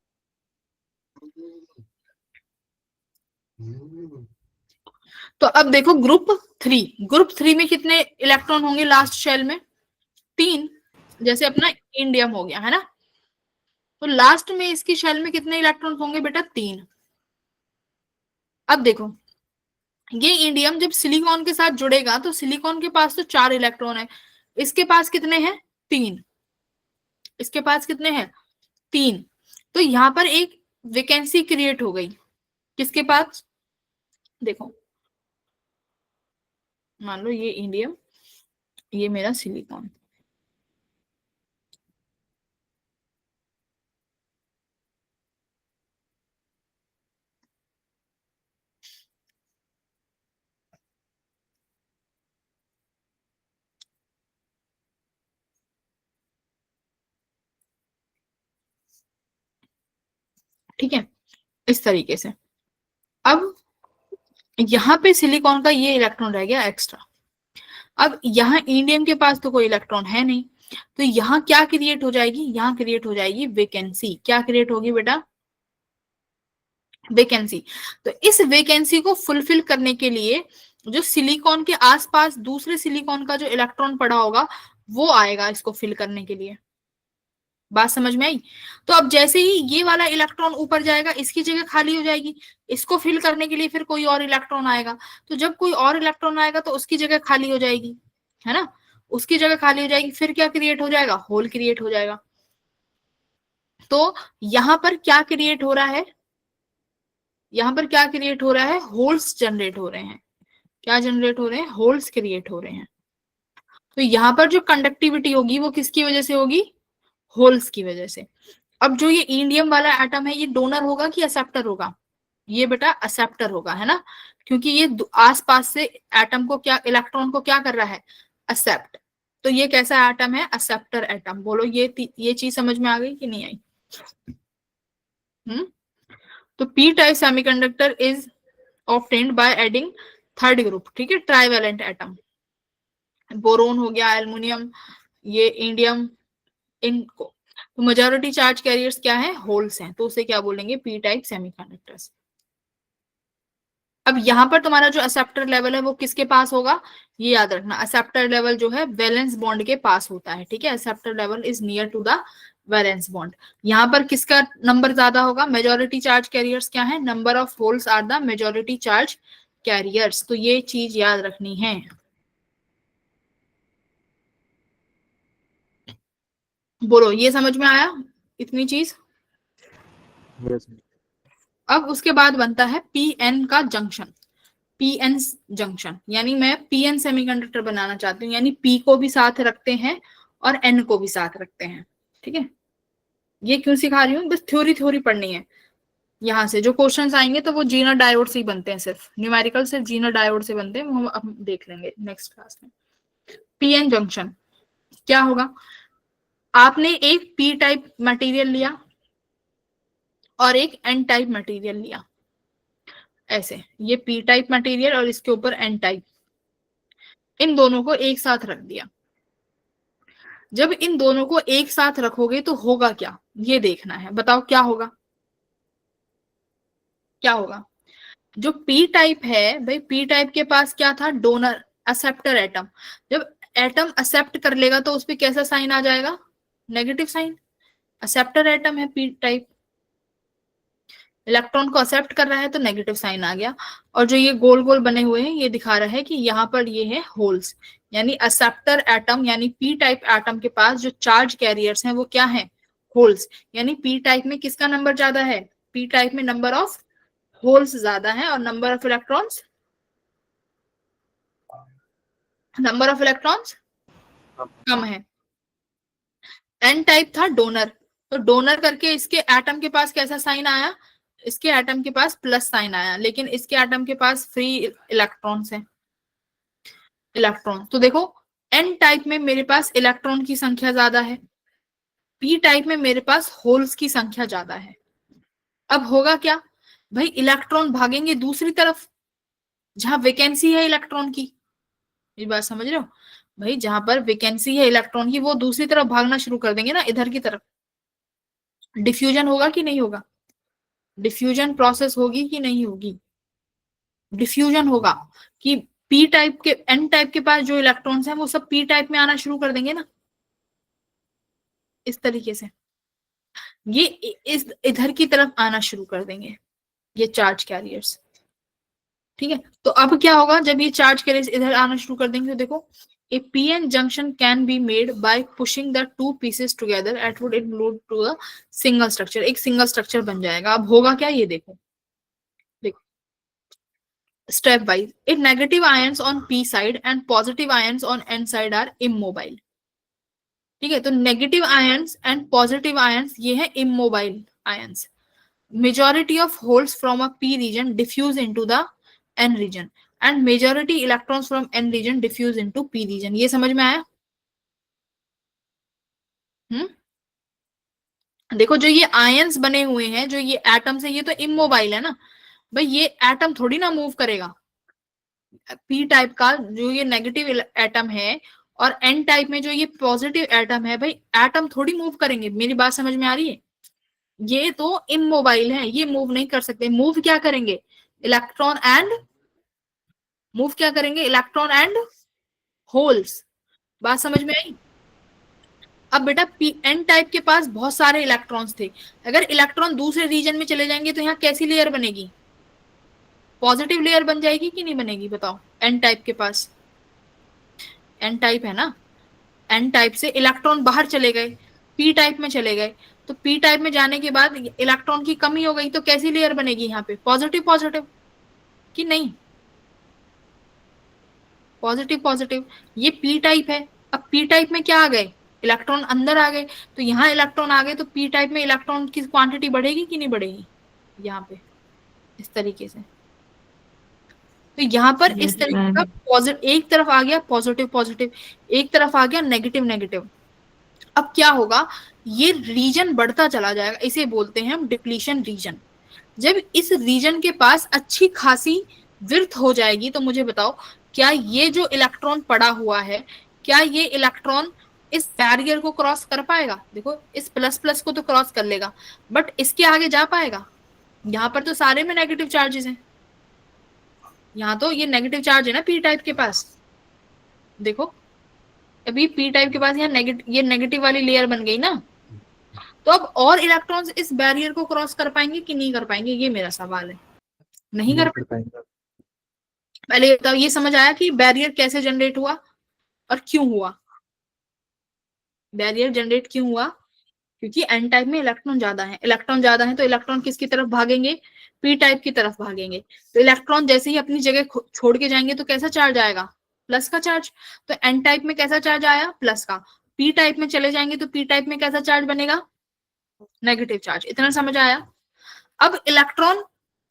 तो अब देखो ग्रुप थ्री में कितने इलेक्ट्रॉन होंगे लास्ट शेल में? 3। जैसे अपना इंडियम हो गया है ना, तो लास्ट में इसकी शेल में कितने इलेक्ट्रॉन होंगे बेटा? 3। अब देखो ये इंडियम जब सिलिकॉन के साथ जुड़ेगा तो सिलिकॉन के पास तो 4 इलेक्ट्रॉन है, इसके पास कितने हैं? 3। इसके पास कितने हैं? 3। तो यहां पर एक वैकेंसी क्रिएट हो गई, किसके पास? देखो मान लो ये इंडियम, ये मेरा सिलिकॉन, ठीक है, इस तरीके से। अब यहाँ पे सिलिकॉन का ये इलेक्ट्रॉन रह गया एक्स्ट्रा। अब यहाँ इंडियम के पास तो कोई इलेक्ट्रॉन है नहीं, तो यहाँ क्या क्रिएट हो जाएगी? यहाँ क्रिएट हो जाएगी वैकेंसी। क्या क्रिएट होगी बेटा? वैकेंसी। तो इस वैकेंसी को फुलफिल करने के लिए जो सिलिकॉन के आसपास दूसरे सिलिकॉन का जो इलेक्ट्रॉन पड़ा होगा वो आएगा इसको फिल करने के लिए। बात समझ में आई? तो अब जैसे ही ये वाला इलेक्ट्रॉन ऊपर जाएगा इसकी जगह खाली हो जाएगी, इसको फिल करने के लिए फिर कोई और इलेक्ट्रॉन आएगा, तो जब कोई और इलेक्ट्रॉन आएगा तो उसकी जगह खाली हो जाएगी, है ना, उसकी जगह खाली हो जाएगी, फिर क्या क्रिएट हो जाएगा? होल क्रिएट हो जाएगा। तो यहां पर क्या क्रिएट हो रहा है? यहां पर क्या क्रिएट हो रहा है? होल्स जनरेट हो रहे हैं। क्या जनरेट हो रहे हैं? होल्स क्रिएट हो रहे हैं। तो यहां पर जो कंडक्टिविटी होगी वो किसकी वजह से होगी? होल्स की वजह से। अब जो ये इंडियम वाला एटम है ये डोनर होगा कि एक्सेप्टर होगा? ये बेटा एक्सेप्टर होगा, है ना, क्योंकि ये आसपास से एटम को क्या, इलेक्ट्रॉन को क्या कर रहा है? एक्सेप्ट। तो ये कैसा एटम है? Acceptor atom. बोलो ये चीज समझ में आ गई कि नहीं आई? हम्म। तो P type semiconductor is obtained by adding third group, ठीक है, ट्राइवेलेंट एटम। बोरोन हो गया, एल्युमिनियम, ये इंडियम, इनको तो मेजॉरिटी चार्ज कैरियर्स क्या है? होल्स हैं, तो उसे क्या बोलेंगे? P type semiconductors. अब यहाँ पर तुम्हारा जो एक्सेप्टर लेवल है वो किसके पास होगा? ये याद रखना, एक्सेप्टर लेवल जो है वैलेंस बॉन्ड के पास होता है, ठीक है, acceptor level is near to the valence bond. यहाँ पर किसका नंबर ज्यादा होगा? मेजॉरिटी चार्ज कैरियर्स क्या है? Number of holes are the majority charge carriers. तो ये चीज याद रखनी है। बोलो ये समझ में आया इतनी चीज? Yes. अब उसके बाद बनता है पीएन का जंक्शन। पीएन जंक्शन यानी मैं पीएन सेमीकंडक्टर बनाना चाहती हूँ, यानी पी को भी साथ रखते हैं और एन को भी साथ रखते हैं, ठीक है। ये क्यों सिखा रही हूँ? बस थ्योरी थ्योरी पढ़नी है। यहाँ से जो क्वेश्चंस आएंगे तो वो जीनर डायोड से ही बनते हैं, सिर्फ न्यूमेरिकल सिर्फ जीनर डायोड से बनते हैं, वो हम अब देख लेंगे नेक्स्ट क्लास में। पीएन जंक्शन क्या होगा? आपने एक पी टाइप मटेरियल लिया और एक एन टाइप मटेरियल लिया, ऐसे ये पी टाइप मटेरियल और इसके ऊपर एन टाइप, इन दोनों को एक साथ रख दिया। जब इन दोनों को एक साथ रखोगे तो होगा क्या, ये देखना है। बताओ क्या होगा? क्या होगा? जो पी टाइप है भाई, पी टाइप के पास क्या था? Donor, acceptor atom. जब एटम एक्सेप्ट कर लेगा तो उस पर कैसा साइन आ जाएगा? Negative sign. एक्सेप्टर एटम है पी टाइप, इलेक्ट्रॉन को एक्सेप्ट कर रहा है तो नेगेटिव साइन आ गया। और जो ये गोल गोल बने हुए हैं ये दिखा रहा है कि यहाँ पर ये है होल्स, यानी एक्सेप्टर एटम यानी पी टाइप एटम के पास जो चार्ज कैरियर्स हैं वो क्या है? होल्स। यानी पी टाइप में किसका नंबर ज्यादा है? पी टाइप में नंबर ऑफ होल्स ज्यादा है और नंबर ऑफ इलेक्ट्रॉन्स कम है। एन टाइप था डोनर, तो डोनर करके इसके एटम के पास कैसा साइन आया? इसके एटम के पास प्लस साइन आया, लेकिन इसके एटम के पास फ्री इलेक्ट्रॉन्स हैं, इलेक्ट्रॉन। तो देखो एन टाइप में मेरे पास इलेक्ट्रॉन की संख्या ज्यादा है, पी टाइप में मेरे पास होल्स की संख्या ज्यादा है। अब होगा क्या भाई? इलेक्ट्रॉन भागेंगे दूसरी तरफ जहां वैकेंसी है इलेक्ट्रॉन की। ये बात समझ रहे हो भाई? जहां पर वैकेंसी है इलेक्ट्रॉन की वो दूसरी तरफ भागना शुरू कर देंगे ना, इधर की तरफ। डिफ्यूजन होगा कि नहीं होगा? डिफ्यूजन प्रोसेस होगी कि नहीं होगी? डिफ्यूजन होगा कि पी टाइप के एन टाइप के पास जो इलेक्ट्रॉन्स हैं वो सब पी टाइप में आना शुरू कर देंगे ना, इस तरीके से ये इस इधर की तरफ आना शुरू कर देंगे ये चार्ज कैरियर्स। ठीक है, तो अब क्या होगा जब ये चार्ज कैरियर्स इधर आना शुरू कर देंगे, तो देखो a PN junction can be made by pushing the two pieces together at would it lead to a single structure. एक सिंगल स्ट्रक्चर बन जाएगा। अब होगा क्या ये देखो, stepwise. If negative ions on P side and positive ions on N side are immobile. ठीक है, तो negative ions and positive ions ये है immobile ions. Majority of holes from a p region diffuse into the n region and majority electrons from n region diffuse into p region। ये समझ में आया? देखो जो ये आयंस बने हुए हैं, जो ये एटम्स है, ये तो इमोबाइल है ना भाई, ये एटम थोड़ी ना मूव करेगा। पी टाइप का जो ये नेगेटिव एटम है और एन टाइप में जो ये पॉजिटिव एटम है, भाई एटम थोड़ी मूव करेंगे। मेरी बात समझ में आ रही है? ये तो इमोबाइल है, ये मूव नहीं कर सकते। मूव क्या करेंगे? इलेक्ट्रॉन एंड मूव क्या करेंगे? Electron and holes. बात समझ में आई? अब बेटा पी एन टाइप के पास बहुत सारे इलेक्ट्रॉन्स थे। अगर इलेक्ट्रॉन दूसरे रीजन में चले जाएंगे तो यहाँ कैसी लेयर बनेगी? पॉजिटिव लेयर बन जाएगी कि नहीं बनेगी? बताओ। एन टाइप के पास एन टाइप है ना, एन टाइप से इलेक्ट्रॉन बाहर चले गए, पी टाइप में चले गए, तो पी टाइप में जाने के बाद इलेक्ट्रॉन की कमी हो गई, तो कैसी लेयर बनेगी यहाँ पे? पॉजिटिव पॉजिटिव कि नहीं? Positive positive. ये पी टाइप है। अब पी टाइप में क्या आ गए? इलेक्ट्रॉन अंदर आ गए, तो यहाँ इलेक्ट्रॉन आ गए, तो पी टाइप में इलेक्ट्रॉन की क्वांटिटी बढ़ेगी कि नहीं बढ़ेगी? यहाँ पे इस तरीके से। तो यहाँ पर इस यस तरीके मैम। का पॉजिटिव, एक तरफ आ गया पॉजिटिव पॉजिटिव, एक तरफ आ गया नेगेटिव नेगेटिव। अब क्या होगा? ये रीजन बढ़ता चला जाएगा, इसे बोलते हैं हम डिप्लीशन रीजन। जब इस रीजन के पास अच्छी खासी विड्थ हो जाएगी, तो मुझे बताओ क्या ये जो इलेक्ट्रॉन पड़ा हुआ है, क्या ये इलेक्ट्रॉन इस बैरियर को क्रॉस कर पाएगा? देखो इस प्लस प्लस को तो क्रॉस कर लेगा, बट इसके आगे जा पाएगा? यहाँ पर तो सारे में नेगेटिव चार्जेस हैं, यहाँ तो ये नेगेटिव चार्ज है ना पी टाइप के पास। देखो अभी पी टाइप के पास यहाँ ये नेगेटिव वाली लेयर बन गई ना, तो अब और इलेक्ट्रॉन्स इस बैरियर को क्रॉस कर पाएंगे कि नहीं कर पाएंगे? ये मेरा सवाल है। नहीं कर पाएंगे। पहले ये बताओ, ये समझ आया कि बैरियर कैसे जनरेट हुआ और क्यों हुआ? बैरियर जनरेट क्यों हुआ? क्योंकि एन टाइप में इलेक्ट्रॉन ज्यादा है। इलेक्ट्रॉन ज्यादा है तो इलेक्ट्रॉन किसकी तरफ भागेंगे? पी टाइप की तरफ भागेंगे। तो इलेक्ट्रॉन जैसे ही अपनी जगह छोड़ के जाएंगे तो कैसा चार्ज आएगा? प्लस का चार्ज। तो एन टाइप में कैसा चार्ज आया? प्लस का। पी टाइप में चले जाएंगे तो पी टाइप में कैसा चार्ज बनेगा? Negative charge. इतना समझ आया? अब इलेक्ट्रॉन,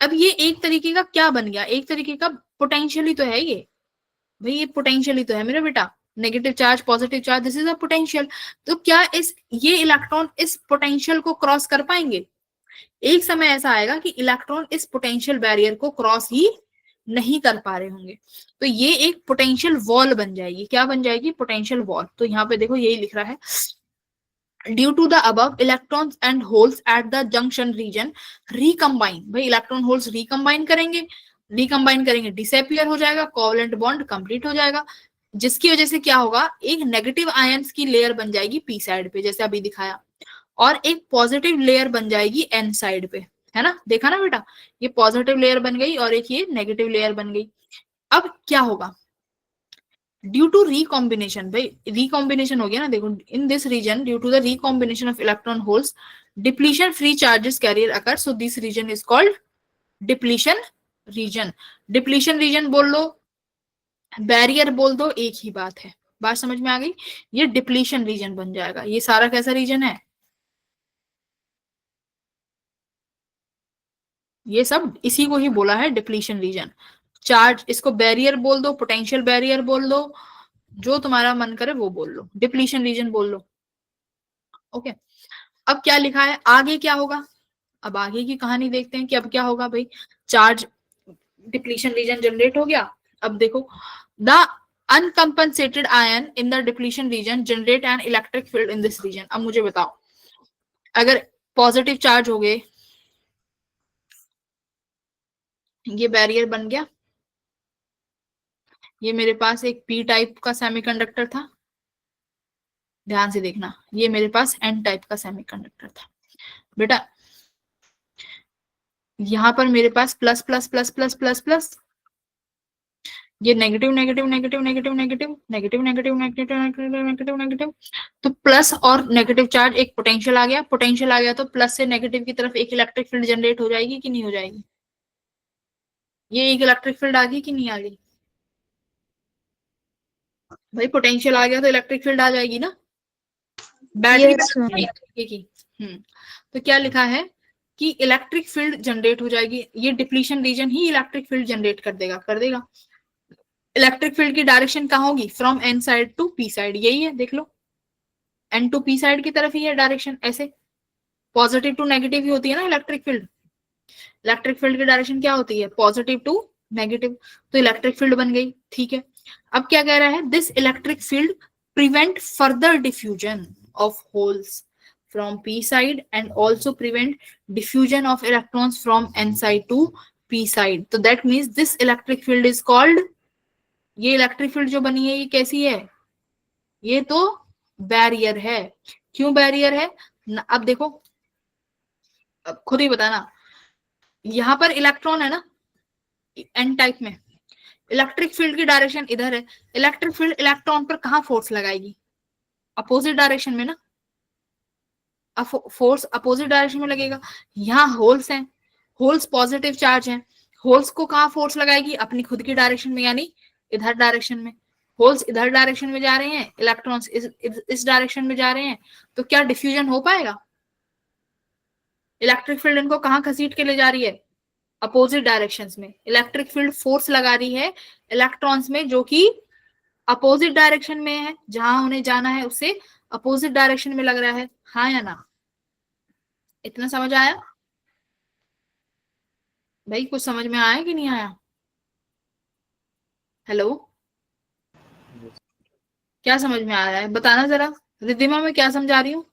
अब ये एक तरीके का क्या बन गया? एक तरीके का पोटेंशियल ही तो है ये भाई, ये पोटेंशियल ही तो है मेरा बेटा। Negative charge positive charge, this is a potential. तो क्या ये इलेक्ट्रॉन इस पोटेंशियल को क्रॉस कर पाएंगे? एक समय ऐसा आएगा कि इलेक्ट्रॉन इस पोटेंशियल बैरियर को क्रॉस ही नहीं कर पा रहे होंगे, तो ये एक पोटेंशियल वॉल बन जाएगी। क्या बन जाएगी? Potential wall. तो यहाँ पे देखो यही लिख रहा है, due to the above electrons and holes at the junction region recombine. भाई इलेक्ट्रॉन होल्स रिकम्बाइन करेंगे, रिकम्बाइन करेंगे डिसअपियर हो जाएगा, कोवलेंट बॉन्ड कंप्लीट हो जाएगा, जिसकी वजह से क्या होगा? एक नेगेटिव आयंस की लेयर बन जाएगी पी साइड पे जैसे अभी दिखाया, और एक पॉजिटिव लेयर बन जाएगी एन साइड पे, है ना? देखा ना बेटा, ये पॉजिटिव लेयर बन गई और एक ये नेगेटिव लेयर बन गई। अब क्या होगा? ड्यू टू रिकॉम्बिनेशन, भाई रिकॉम्बिनेशन हो गया ना, देखो in this region due to the recombination of electron holes depletion free charges carrier occur, so this region is called depletion region. Depletion region बोल लो, बैरियर बोल दो, एक ही बात है। बात समझ में आ गई? ये डिप्लीशन रीजन बन जाएगा। ये सारा कैसा रीजन है? ये सब इसी को ही बोला है डिप्लीशन रीजन। चार्ज, इसको बैरियर बोल दो, पोटेंशियल बैरियर बोल दो, जो तुम्हारा मन करे वो बोल लो, डिप्लीशन रीजन बोल लो। ओके, अब क्या लिखा है आगे? क्या होगा? अब आगे की कहानी देखते हैं कि अब क्या होगा। भाई चार्ज डिप्लीशन रीजन जनरेट हो गया। अब देखो, the uncompensated ion in the depletion region generate an electric field in this region. अब मुझे बताओ, अगर पॉजिटिव चार्ज हो गए, ये बैरियर बन गया, ये मेरे पास एक पी टाइप का सेमीकंडक्टर था, ध्यान से देखना, ये मेरे पास एन टाइप का सेमीकंडक्टर था बेटा। यहां पर मेरे पास plus plus plus plus plus plus, ये negative negative negative negative negative negative negative negative negative negative negative. तो प्लस और नेगेटिव चार्ज, एक पोटेंशियल आ गया, पोटेंशियल आ गया तो प्लस से नेगेटिव की तरफ एक इलेक्ट्रिक फील्ड जनरेट हो जाएगी कि नहीं हो जाएगी? ये एक इलेक्ट्रिक फील्ड आ गई कि नहीं आ गई? भाई पोटेंशियल आ गया तो इलेक्ट्रिक फील्ड आ जाएगी ना, बैटरी Yes, ma'am. की। तो क्या लिखा है कि इलेक्ट्रिक फील्ड जनरेट हो जाएगी, ये डिप्लीशन रीजन ही इलेक्ट्रिक फील्ड जनरेट कर देगा, कर देगा। इलेक्ट्रिक फील्ड की डायरेक्शन कहाँ होगी? From n side to p side, यही है, देख लो, एन टू पी साइड की तरफ ही है डायरेक्शन, ऐसे पॉजिटिव टू नेगेटिव ही होती है ना इलेक्ट्रिक फील्ड। इलेक्ट्रिक फील्ड की डायरेक्शन क्या होती है? पॉजिटिव टू नेगेटिव, तो इलेक्ट्रिक फील्ड बन गई, ठीक है। अब क्या कह रहा है? This electric field prevent further diffusion of holes from p side and also prevent diffusion of electrons from n side to p side. So that means this electric field is called, ये electric field जो बनी है ये कैसी है? ये तो barrier है। क्यों बैरियर है? अब देखो, अब खुद ही बताना, यहां पर इलेक्ट्रॉन है ना एन टाइप में, इलेक्ट्रिक फील्ड की डायरेक्शन इधर है, इलेक्ट्रिक फील्ड इलेक्ट्रॉन पर कहां फोर्स लगाएगी? अपोजिट डायरेक्शन में ना, फोर्स अपोजिट डायरेक्शन में लगेगा। यहाँ होल्स हैं, होल्स पॉजिटिव चार्ज हैं, होल्स को कहाँ फोर्स लगाएगी? अपनी खुद की डायरेक्शन में, यानी इधर डायरेक्शन में। होल्स इधर डायरेक्शन में जा रहे हैं, इलेक्ट्रॉन्स इस डायरेक्शन में जा रहे हैं, तो क्या डिफ्यूजन हो पाएगा? इलेक्ट्रिक फील्ड इनको कहाँ घसीट के ले जा रही है? अपोजिट डायरेक्शंस में। इलेक्ट्रिक फील्ड फोर्स लगा रही है इलेक्ट्रॉन्स में जो कि अपोजिट डायरेक्शन में है, जहां उन्हें जाना है उससे अपोजिट डायरेक्शन में लग रहा है, हाँ या ना? इतना समझ आया भाई? कुछ समझ में आया कि नहीं आया? Hello, Yes. क्या समझ में आ रहा है बताना जरा, रिद्धिमा मैं क्या समझा रही हूँ?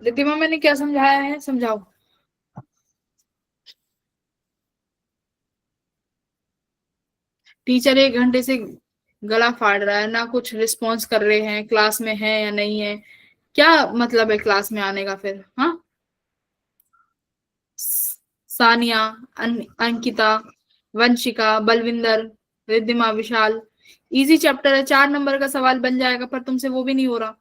रिद्धिमा मैंने क्या समझाया है, समझाओ। टीचर 1 घंटे से गला फाड़ रहा है, ना कुछ रिस्पॉन्स कर रहे हैं, क्लास में है या नहीं है, क्या मतलब है क्लास में आने का फिर? हाँ, सानिया, अंकिता, वंशिका, बलविंदर, रिद्धिमा, विशाल, इजी चैप्टर है, 4 नंबर का सवाल बन जाएगा, पर तुमसे वो भी नहीं हो रहा।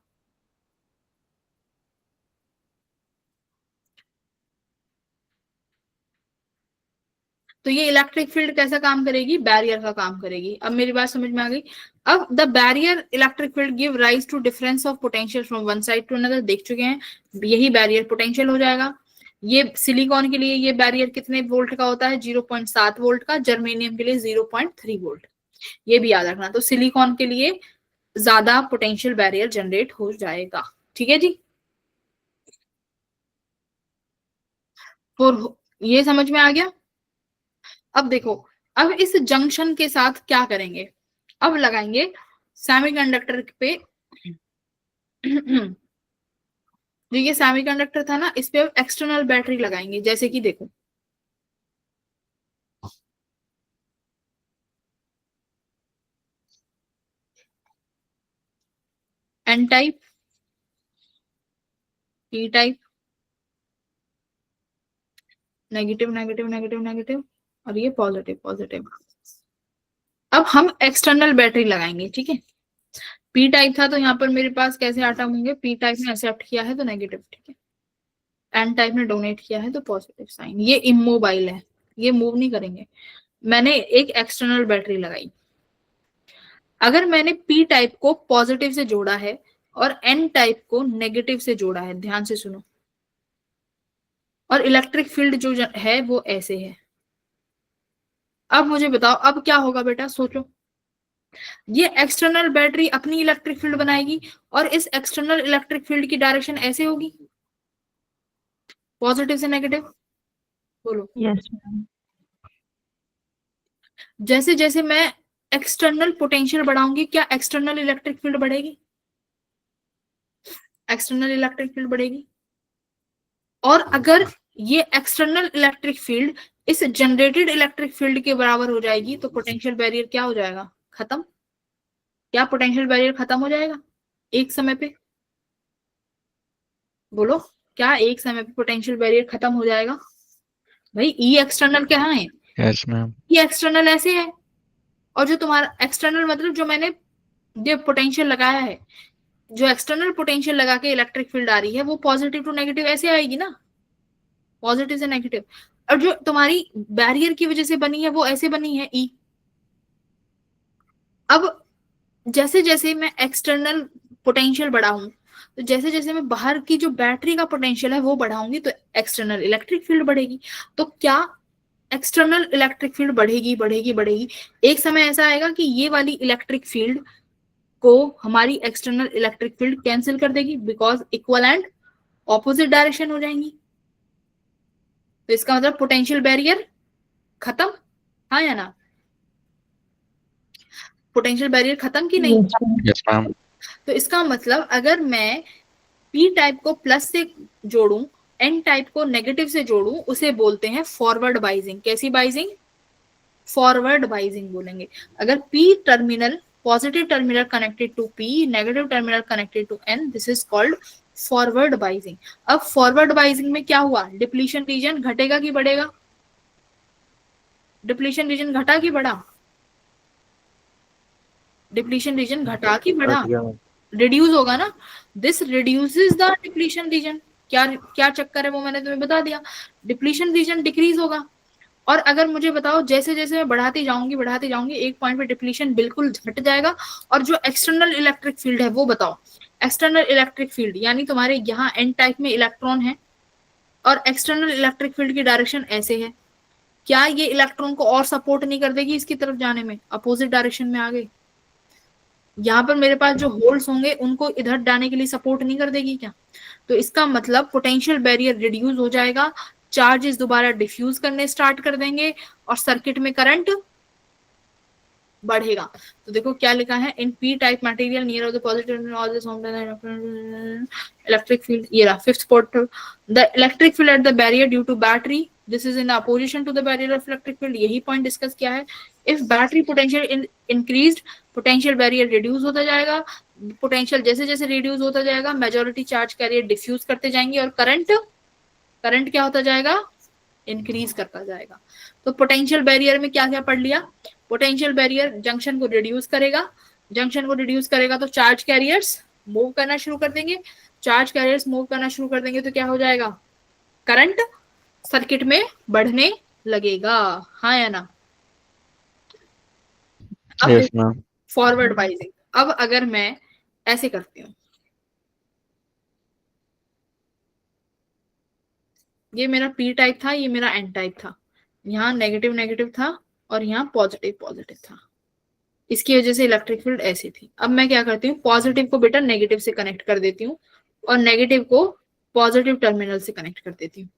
तो ये इलेक्ट्रिक फील्ड कैसा काम करेगी? बैरियर का काम करेगी। अब मेरी बात समझ में आ गई। अब the barrier electric field give rise to difference of potential from one side to another, देख चुके हैं, यही बैरियर पोटेंशियल हो जाएगा। ये सिलिकॉन के लिए ये बैरियर कितने वोल्ट का होता है? 0.7 वोल्ट का। जर्मेनियम के लिए 0.3 वोल्ट, ये भी याद रखना। तो सिलिकॉन के लिए ज्यादा पोटेंशियल बैरियर जनरेट हो जाएगा, ठीक है जी। और ये समझ में आ गया? अब देखो, अब इस जंक्शन के साथ क्या करेंगे? अब लगाएंगे सेमीकंडक्टर पे जो ये सेमीकंडक्टर था ना, इस पे अब एक्सटर्नल बैटरी लगाएंगे, जैसे कि देखो n type, p type, negative negative negative negative, और ये पॉजिटिव पॉजिटिव। अब हम एक्सटर्नल बैटरी लगाएंगे, ठीक है। पी टाइप था तो यहाँ पर मेरे पास कैसे आटम होंगे? पी टाइप ने एक्सेप्ट किया है तो नेगेटिव, ठीक है। एन टाइप ने डोनेट किया है तो पॉजिटिव साइन। ये इमोबाइल है, ये मूव नहीं करेंगे। मैंने एक एक्सटर्नल बैटरी लगाई। अगर मैंने पी टाइप को पॉजिटिव से जोड़ा है और एन टाइप को नेगेटिव से जोड़ा है, ध्यान से सुनो, और इलेक्ट्रिक फील्ड जो है वो ऐसे है, अब मुझे बताओ अब क्या होगा बेटा? सोचो, ये एक्सटर्नल बैटरी अपनी इलेक्ट्रिक फील्ड बनाएगी और इस एक्सटर्नल इलेक्ट्रिक फील्ड की डायरेक्शन ऐसे होगी, पॉजिटिव से नेगेटिव। बोलो। Yes ma'am. जैसे जैसे मैं एक्सटर्नल पोटेंशियल बढ़ाऊंगी, क्या एक्सटर्नल इलेक्ट्रिक फील्ड बढ़ेगी? एक्सटर्नल इलेक्ट्रिक फील्ड बढ़ेगी। और अगर ये एक्सटर्नल इलेक्ट्रिक फील्ड इस जनरेटेड इलेक्ट्रिक फील्ड के बराबर हो जाएगी, तो पोटेंशियल बैरियर क्या हो जाएगा, खत्म। क्या पोटेंशियल बैरियर खत्म हो जाएगा एक समय पे, बोलो, क्या एक समय पे पोटेंशियल बैरियर खत्म हो जाएगा? भाई ई एक्सटर्नल क्या है, यस मैम। ये एक्सटर्नल ऐसे है, और जो तुम्हारा एक्सटर्नल मतलब जो मैंने जो पोटेंशियल लगाया है, जो एक्सटर्नल पोटेंशियल लगा के इलेक्ट्रिक फील्ड आ रही है वो पॉजिटिव टू नेगेटिव ऐसे आएगी ना, पॉजिटिव से नेगेटिव। और जो तुम्हारी बैरियर की वजह से बनी है वो ऐसे बनी है ई। अब जैसे जैसे मैं एक्सटर्नल पोटेंशियल बढ़ाऊं, तो जैसे जैसे मैं बाहर की जो बैटरी का पोटेंशियल है वो बढ़ाऊंगी, तो एक्सटर्नल इलेक्ट्रिक फील्ड बढ़ेगी। तो क्या एक्सटर्नल इलेक्ट्रिक फील्ड बढ़ेगी बढ़ेगी बढ़ेगी, एक समय ऐसा आएगा कि ये वाली इलेक्ट्रिक फील्ड को हमारी एक्सटर्नल इलेक्ट्रिक फील्ड कैंसिल कर देगी, because equal and opposite direction हो जाएंगी। तो इसका मतलब पोटेंशियल बैरियर खत्म, हाँ या ना, पोटेंशियल बैरियर खत्म कि नहीं? Yes, ma'am. Yes ma'am. तो इसका मतलब अगर मैं पी टाइप को प्लस से जोड़ूं, एन टाइप को नेगेटिव से जोड़ूं, उसे बोलते हैं फॉरवर्ड बाइजिंग। कैसी बाइजिंग? फॉरवर्ड बाइजिंग बोलेंगे। अगर P terminal, positive terminal connected to P, negative terminal connected to N, this is called forward biasing. अब फॉरवर्ड बाइजिंग में क्या हुआ, डिप्लीशन रीजन घटेगा कि बढ़ेगा? डिप्लीशन रीजन घटा कि बढ़ा? डिप्लीशन रीजन घटा कि बढ़ा? घट गया मैम। रिड्यूस होगा ना, this reduces the depletion reason. क्या क्या चक्कर है वो मैंने तुम्हें बता दिया, डिप्लीशन रीजन डिक्रीज होगा। और अगर मुझे बताओ जैसे जैसे मैं बढ़ाती जाऊंगी एक पॉइंट पे डिप्लीशन बिल्कुल घट जाएगा। और जो एक्सटर्नल इलेक्ट्रिक फील्ड है वो बताओ, एक्सटर्नल इलेक्ट्रिक फील्ड यानी तुम्हारे यहाँ एन टाइप में इलेक्ट्रॉन है और एक्सटर्नल इलेक्ट्रिक फील्ड की डायरेक्शन ऐसे है, क्या ये इलेक्ट्रॉन को और सपोर्ट नहीं कर देगी इसकी तरफ जाने में, अपोजिट डायरेक्शन में आ गई? यहाँ पर मेरे पास जो होल्स होंगे उनको इधर जाने के लिए सपोर्ट नहीं कर देगी क्या? तो इसका मतलब पोटेंशियल बैरियर रिड्यूस हो जाएगा, चार्जेस दोबारा डिफ्यूज करने स्टार्ट कर देंगे और सर्किट में करंट बढ़ेगा। तो देखो क्या लिखा है, in P type material near the positive electric field, ये रहा fifth port, the electric field at the barrier due to battery, this is in opposition to the barrier of electric field. यही point discuss किया है। If battery potential increased, potential barrier reduce होता जाएगा, potential जैसे जैसे reduce होता जाएगा majority charge carrier diffuse करते जाएंगे और करंट, करंट क्या होता जाएगा, इंक्रीज करता जाएगा। तो पोटेंशियल बैरियर में क्या क्या पढ़ लिया, पोटेंशियल बैरियर जंक्शन को रिड्यूस करेगा, जंक्शन को रिड्यूस करेगा तो चार्ज कैरियर्स मूव करना शुरू कर देंगे, चार्ज कैरियर्स मूव करना शुरू कर देंगे तो क्या हो जाएगा, करंट सर्किट में बढ़ने लगेगा, हाँ या ना? अब यस मैम। फॉरवर्ड बाइजिंग, अब अगर मैं ऐसे करती हूँ, ये मेरा पी टाइप था, ये मेरा एन टाइप था, यहाँ नेगेटिव नेगेटिव था और यहाँ पॉजिटिव पॉजिटिव था, इसकी वजह से इलेक्ट्रिक फील्ड ऐसी थी। अब मैं क्या करती हूँ, पॉजिटिव को बेटा नेगेटिव से कनेक्ट कर देती हूँ और नेगेटिव को पॉजिटिव टर्मिनल से कनेक्ट कर देती हूँ,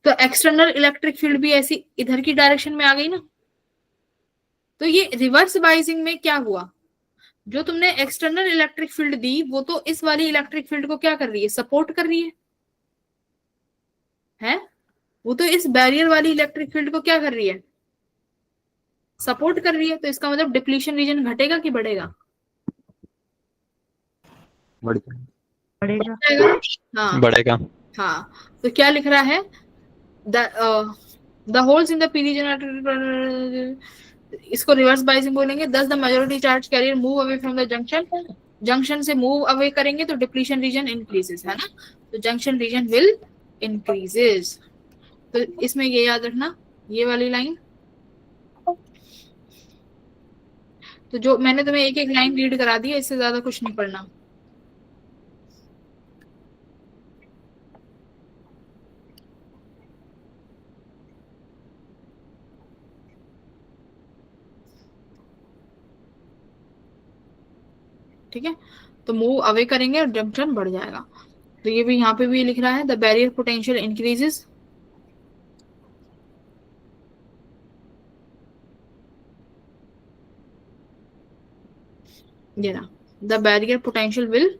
तो एक्सटर्नल इलेक्ट्रिक फील्ड भी ऐसी इधर की डायरेक्शन में आ गई ना। तो ये रिवर्स बाइजिंग में क्या हुआ, जो तुमने एक्सटर्नल इलेक्ट्रिक फील्ड दी वो तो इस वाली इलेक्ट्रिक फील्ड को क्या कर रही है, सपोर्ट कर रही है? वो तो इस बैरियर वाली इलेक्ट्रिक फील्ड को क्या कर रही है, सपोर्ट कर रही है। तो इसका मतलब डिप्लीशन रीजन घटेगा कि बढ़ेगा? बढ़ेगा। हाँ बढ़ेगा। हाँ। तो क्या लिख रहा है, the holes in the P region, इसको रिवर्स बाइजिंग बोलेंगे। दस the majority charge carrier move away from the junction, junction से मूव अवे करेंगे तो डिप्लीशन रीजन इंक्रीजेस, है ना, तो जंक्शन रीजन विल इंक्रीजेस। तो इसमें ये याद रखना, ये वाली लाइन, तो जो मैंने तुम्हें एक एक लाइन रीड करा दी है, इससे ज्यादा कुछ नहीं पढ़ना। ठीक है, तो मूव अवे करेंगे और जंक्शन बढ़ जाएगा। तो ये भी यहाँ पे भी लिख रहा है, द बैरियर पोटेंशियल इंक्रीजेस, ये ना, the barrier potential will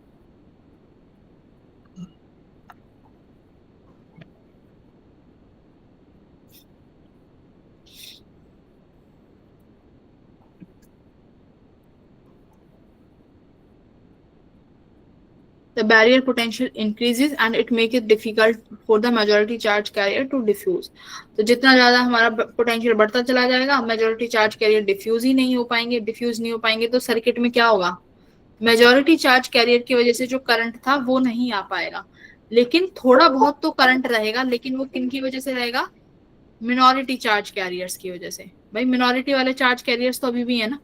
the barrier potential increases and it make it difficult for the majority charge carrier to diffuse. तो जितना ज्यादा हमारा पोटेंशियल बढ़ता चला जाएगा, मेजोरिटी चार्ज कैरियर डिफ्यूज ही नहीं हो पाएंगे. डिफ्यूज नहीं हो पाएंगे तो सर्किट में क्या होगा, मेजोरिटी चार्ज कैरियर की वजह से जो करंट था वो नहीं आ पाएगा, लेकिन थोड़ा बहुत तो करंट रहेगा, लेकिन वो किन की वजह से रहेगा, मिनॉरिटी चार्ज कैरियर्स की वजह से. भाई मिनॉरिटी वाले चार्ज कैरियर्स तो अभी भी है ना.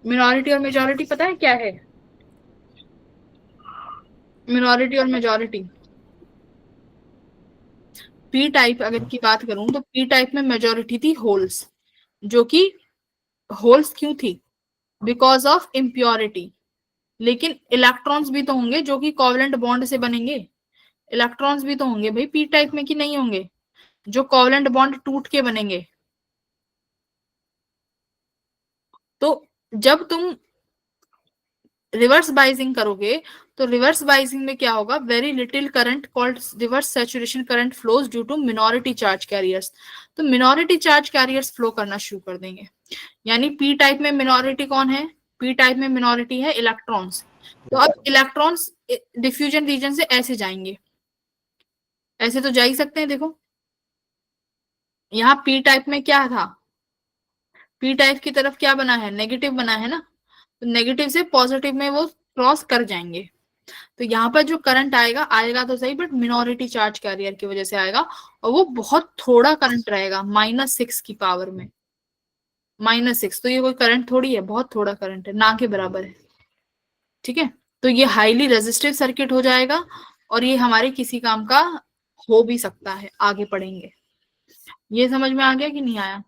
मिनॉरिटी और मेजॉरिटी पता है क्या है, मिनॉरिटी और मेजॉरिटी. पी टाइप अगर की बात करूं तो पी टाइप में मेजॉरिटी थी होल्स, जो कि होल्स क्यों थी, बिकॉज ऑफ इम्प्योरिटी. लेकिन इलेक्ट्रॉन्स भी तो होंगे जो कि कोवलेंट बॉन्ड से बनेंगे. इलेक्ट्रॉन्स भी तो होंगे भाई पी टाइप में, कि नहीं होंगे, जो कोवलेंट बॉन्ड टूट के बनेंगे. तो जब तुम रिवर्स बाइजिंग करोगे तो रिवर्स बाइजिंग में क्या होगा, very little current called reverse saturation current flows due to minority charge carriers. तो मिनॉरिटी चार्ज कैरियर्स फ्लो करना शुरू कर देंगे. यानी पी टाइप में मिनॉरिटी कौन है, पी टाइप में मिनॉरिटी है इलेक्ट्रॉन्स. तो अब इलेक्ट्रॉन्स डिफ्यूजन रीजन से ऐसे जाएंगे, ऐसे तो जा ही सकते हैं. देखो यहाँ पी टाइप में क्या था, पी टाइप की तरफ क्या बना है, नेगेटिव बना है ना. तो नेगेटिव से पॉजिटिव में वो क्रॉस कर जाएंगे. तो यहाँ पर जो करंट आएगा आएगा तो सही, बट मिनॉरिटी चार्ज कैरियर की वजह से आएगा, और वो बहुत थोड़ा करंट रहेगा, -6 की पावर में. -6 तो ये कोई करंट थोड़ी है, बहुत थोड़ा करंट है, ना के बराबर है. ठीक है, तो ये हाईली रेजिस्टिव सर्किट हो जाएगा, और ये हमारे किसी काम का हो भी सकता है, आगे पढ़ेंगे. ये समझ में आ गया कि नहीं आया?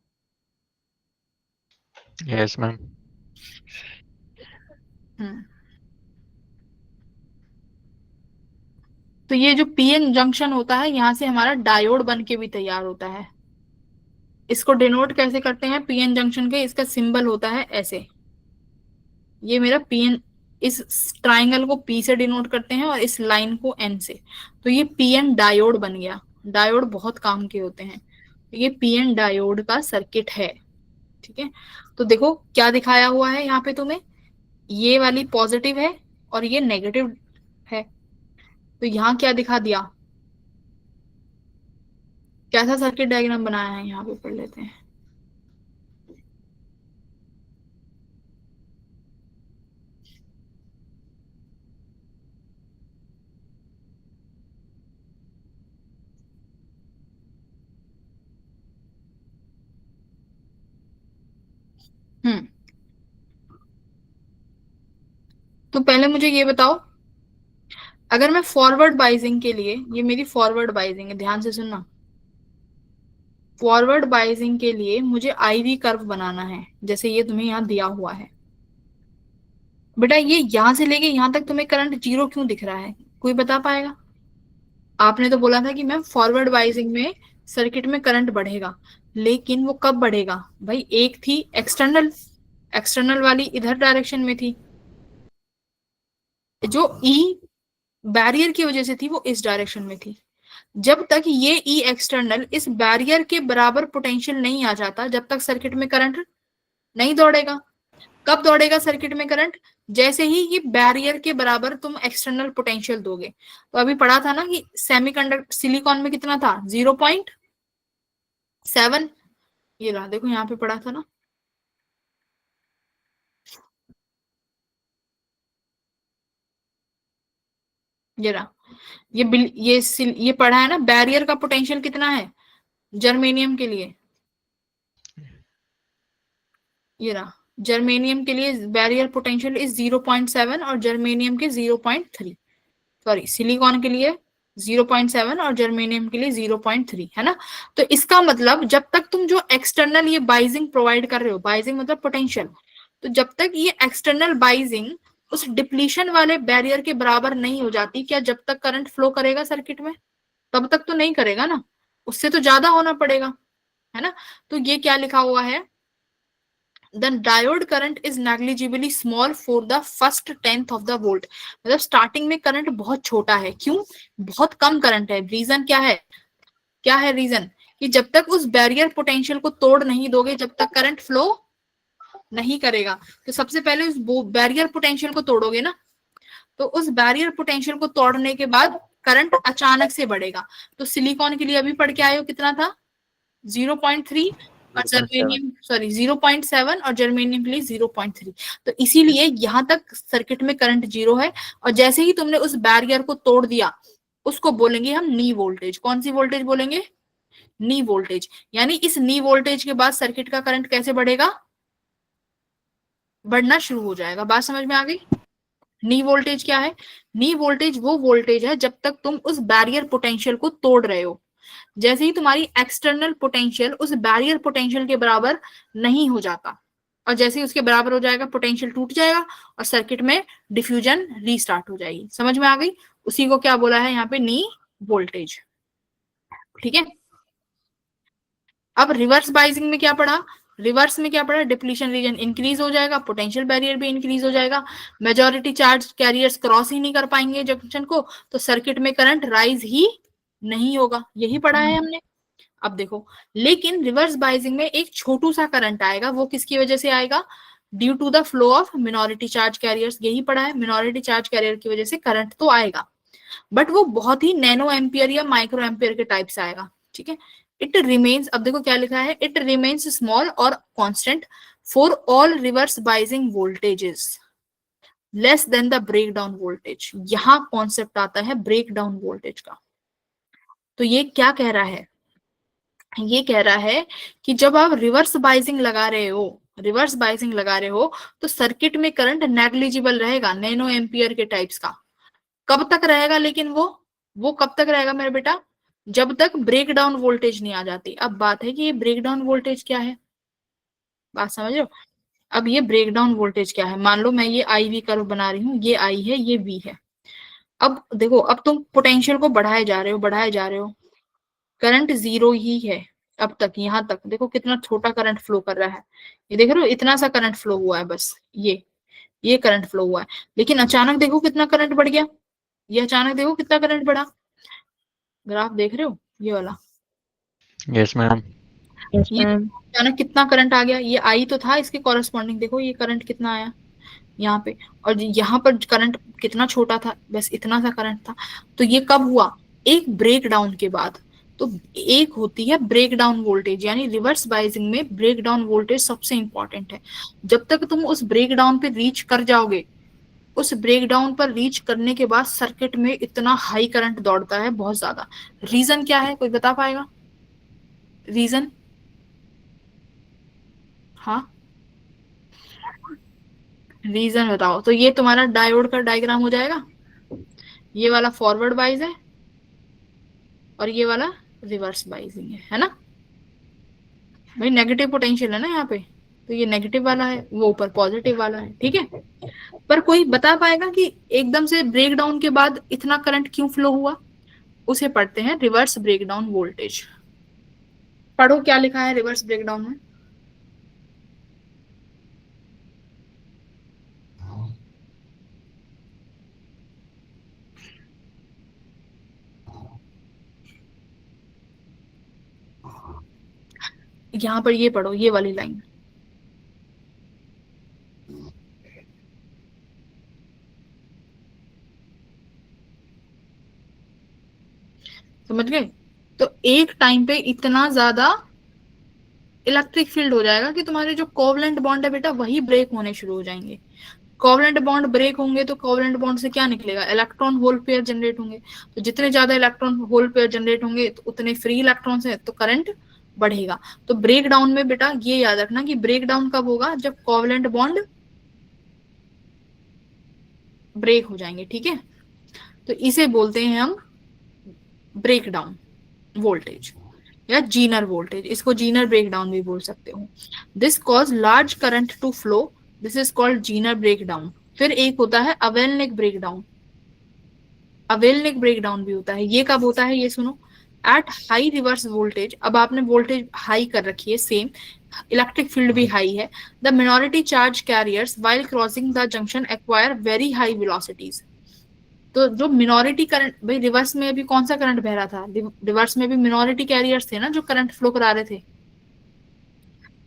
Yes ma'am. तो ये जो पीएन जंक्शन होता है, यहाँ से हमारा डायोड बन के भी तैयार होता है. इसको डिनोट कैसे करते हैं पीएन जंक्शन के, इसका सिंबल होता है ऐसे. ये मेरा पीएन, इस ट्राइंगल को पी से डिनोट करते हैं और इस लाइन को एन से. तो ये पीएन डायोड बन गया. डायोड बहुत काम के होते हैं. तो ये पीएन डायोड का सर्किट है. ठीक है, तो देखो क्या दिखाया हुआ है यहाँ पे तुम्हें, ये वाली पॉजिटिव है और ये नेगेटिव है. तो यहाँ क्या दिखा दिया, कैसा सर्किट डायग्राम बनाया है, यहाँ पे पढ़ लेते हैं. हम्म, तो पहले मुझे ये बताओ, अगर मैं फॉरवर्ड बाइजिंग के लिए, ये मेरी फॉरवर्ड बाइजिंग है, ध्यान से सुनना. फॉरवर्ड बाइजिंग के लिए मुझे आईवी कर्व बनाना है, जैसे ये तुम्हें यहाँ दिया हुआ है. बेटा ये यहाँ से लेके यहाँ तक तुम्हें करंट 0 क्यों दिख रहा है, कोई बता पाएगा? आपने तो बोला था कि मैम फॉरवर्ड बाइजिंग में सर्किट में करंट बढ़ेगा, लेकिन वो कब बढ़ेगा भाई, एक थी एक्सटर्नल, एक्सटर्नल वाली इधर डायरेक्शन में थी, जो ई बैरियर की वजह से थी वो इस डायरेक्शन में थी. जब तक ये ई एक्सटर्नल इस बैरियर के बराबर पोटेंशियल नहीं आ जाता, जब तक सर्किट में करंट नहीं दौड़ेगा. कब दौड़ेगा सर्किट में करंट, जैसे ही ये बैरियर के बराबर तुम एक्सटर्नल पोटेंशियल दोगे. तो अभी पढ़ा था ना कि सेमीकंडक्टर सिलिकॉन में कितना था, 0.7. ये रहा, देखो यहाँ पे पढ़ा था ना, ये रहा, ये पढ़ा है ना, बैरियर का पोटेंशियल कितना है जर्मेनियम के लिए. ये रहा, जर्मेनियम के लिए बैरियर पोटेंशियल इज 0.7 और जर्मेनियम के 0.3, सॉरी सिलिकॉन के लिए 0.7 और जर्मेनियम के लिए 0.3 है ना. तो इसका मतलब जब तक तुम जो एक्सटर्नल ये बाइजिंग प्रोवाइड कर रहे हो, बाइजिंग मतलब पोटेंशियल, तो जब तक ये एक्सटर्नल बाइजिंग उस डिप्लीशन वाले बैरियर के बराबर नहीं हो जाती, क्या जब तक करंट फ्लो करेगा सर्किट में, तब तक तो नहीं करेगा ना, उससे तो ज्यादा होना पड़ेगा, है ना. तो ये क्या लिखा हुआ है, the diode current is negligibly small for the first tenth of the volt. मतलब स्टार्टिंग में करंट बहुत छोटा है, क्यों, बहुत कम करंट है. रीजन क्या है, क्या है रीजन, कि जब तक उस बैरियर पोटेंशियल को तोड़ नहीं दोगे, जब तक करंट फ्लो नहीं करेगा. तो सबसे पहले उस बैरियर पोटेंशियल को तोड़ोगे ना, तो उस बैरियर पोटेंशियल को तोड़ने के बाद करंट अचानक से बढ़ेगा। तो सिलिकॉन के लिए अभी पढ़ के आए हो कितना था, 0.3, और 0.7 जर्मेनियम सॉरी 0.7, और जर्मेनियम के लिए 0.3। तो इसीलिए यहां तक सर्किट में करंट 0 है, और जैसे ही तुमने उस बैरियर को तोड़ दिया उसको बोलेंगे हम नी वोल्टेज। कौन सी वोल्टेज बोलेंगे, नी वोल्टेज। यानी इस नी वोल्टेज के बाद सर्किट का करंट कैसे बढ़ेगा, बढ़ना शुरू हो जाएगा। बात समझ में आ गई। नी वोल्टेज क्या है, नी वोल्टेज वो वोल्टेज है जब तक तुम उस बैरियर पोटेंशियल को तोड़ रहे हो। जैसे ही तुम्हारी एक्सटर्नल पोटेंशियल उस बैरियर पोटेंशियल के बराबर नहीं हो जाता, और जैसे ही उसके बराबर हो जाएगा पोटेंशियल टूट जाएगा और सर्किट में डिफ्यूजन रीस्टार्ट हो जाएगी। समझ में आ गई। उसी को क्या बोला है यहाँ पे, नी वोल्टेज। ठीक है। अब रिवर्स बाइजिंग में क्या पढ़ा, रिवर्स में क्या पढ़ा, डिप्लीशन रीजन इंक्रीज हो जाएगा, पोटेंशियल बैरियर भी इंक्रीज हो जाएगा, मेजॉरिटी चार्ज कैरियर्स क्रॉस ही नहीं कर पाएंगे जंक्शन को, तो सर्किट में करंट राइज ही नहीं होगा। यही पढ़ा है हमने। अब देखो, लेकिन रिवर्स बाइजिंग में एक छोटू सा करंट आएगा, वो किसकी वजह से आएगा, due to the flow of minority charge carriers. यही पढ़ा है, मिनोरिटी चार्ज कैरियर की वजह से करंट तो आएगा, बट वो बहुत ही नैनो एम्पियर या माइक्रो एम्पियर के टाइप से आएगा। ठीक है। इट रिमेन्स, अब देखो क्या लिखा है, इट रिमेन्स स्मॉल और constant for all reverse biasing voltages less than the breakdown voltage. यहां कॉन्सेप्ट आता है ब्रेक डाउन वोल्टेज का। तो ये क्या कह रहा है, ये कह रहा है कि जब आप रिवर्स बाइजिंग लगा रहे हो, रिवर्स बाइजिंग लगा रहे हो, तो सर्किट में करंट नेग्लिजिबल रहेगा, नैनो एम्पियर के टाइप्स का। कब तक रहेगा लेकिन वो कब तक रहेगा मेरे बेटा, जब तक ब्रेक डाउन वोल्टेज नहीं आ जाती। अब बात है कि ये ब्रेक डाउन वोल्टेज क्या है, बात समझ रहे हो। अब ये ब्रेक डाउन वोल्टेज क्या है, मान लो मैं ये आई वी कर्व बना रही हूँ, ये आई है ये वी है। अब देखो, अब तुम पोटेंशियल को बढ़ाए जा रहे हो, बढ़ाए जा रहे हो, करंट जीरो ही है अब तक। यहाँ तक देखो कितना छोटा करंट फ्लो कर रहा है, ये देख रहे हो, इतना सा करंट फ्लो हुआ है बस, ये करंट फ्लो हुआ है। लेकिन अचानक देखो कितना करंट बढ़ गया, ये अचानक देखो कितना करंट बढ़ा। ग्राफ देख रहे हो ये वाला, यस मैम। यस ये मैम। अचानक कितना करंट आ गया, ये आई तो था, इसके कॉरेस्पॉन्डिंग देखो ये करंट कितना आया यहाँ पे, और यहाँ पर करंट कितना छोटा था, बस इतना सा करंट था। तो ये कब हुआ, एक ब्रेक डाउन के बाद। तो एक होती है ब्रेक डाउन वोल्टेज, यानी रिवर्स बाइजिंग में ब्रेक डाउन वोल्टेज सबसे इंपॉर्टेंट है। जब तक तुम उस ब्रेक डाउन पे रीच कर जाओगे, उस ब्रेक डाउन पर रीच करने के बाद सर्किट में इतना हाई करंट दौड़ता है, बहुत ज्यादा। रीजन क्या है, कोई बता पाएगा रीजन। हाँ, रीजन बताओ। तो ये तुम्हारा डायोड का डायग्राम हो जाएगा, ये वाला फॉरवर्ड बाइज है और ये वाला रिवर्स बाइजिंग है ना भाई। नेगेटिव पोटेंशियल है ना यहाँ पे, तो ये नेगेटिव वाला है, वो ऊपर पॉजिटिव वाला है। ठीक है। पर कोई बता पाएगा कि एकदम से ब्रेक डाउन के बाद इतना करंट क्यों फ्लो हुआ, उसे पढ़ते हैं रिवर्स ब्रेकडाउन वोल्टेज। पढ़ो क्या लिखा है रिवर्स ब्रेकडाउन में। यहाँ पर ये पढ़ो, ये वाली लाइन, समझ गए। तो एक टाइम पे इतना ज्यादा इलेक्ट्रिक फील्ड हो जाएगा कि तुम्हारे जो कोवलेंट बॉन्ड है बेटा वही ब्रेक होने शुरू हो जाएंगे। कोवलेंट बॉन्ड ब्रेक होंगे तो कोवलेंट बॉन्ड से क्या निकलेगा, इलेक्ट्रॉन होल पेयर जनरेट होंगे। तो जितने ज्यादा इलेक्ट्रॉन होल पेयर जनरेट होंगे तो उतने फ्री इलेक्ट्रॉन्स है, तो करंट बढ़ेगा। तो ब्रेक डाउन में बेटा ये याद रखना कि ब्रेक डाउन कब होगा, जब कोवलेंट बॉन्ड ब्रेक हो जाएंगे। ठीक है। तो इसे बोलते हैं हम ब्रेक डाउन वोल्टेज या जीनर वोल्टेज, इसको जीनर ब्रेक डाउन भी बोल सकते हो। This cause large current to flow, this is called Zener breakdown. फिर एक होता है avalanche breakdown, avalanche breakdown भी होता है। ये कब होता है, ये सुनो, एट हाई रिवर्स वोल्टेज। अब आपने वोल्टेज हाई कर रखी है, सेम इलेक्ट्रिक फील्ड भी हाई है। The minority charge carriers while crossing the junction acquire very high velocities. तो जो मिनोरिटी करंट, भाई रिवर्स में अभी कौन सा करंट बह रहा था, रिवर्स में भी मिनोरिटी कैरियर्स थे ना जो करंट फ्लो करा रहे थे।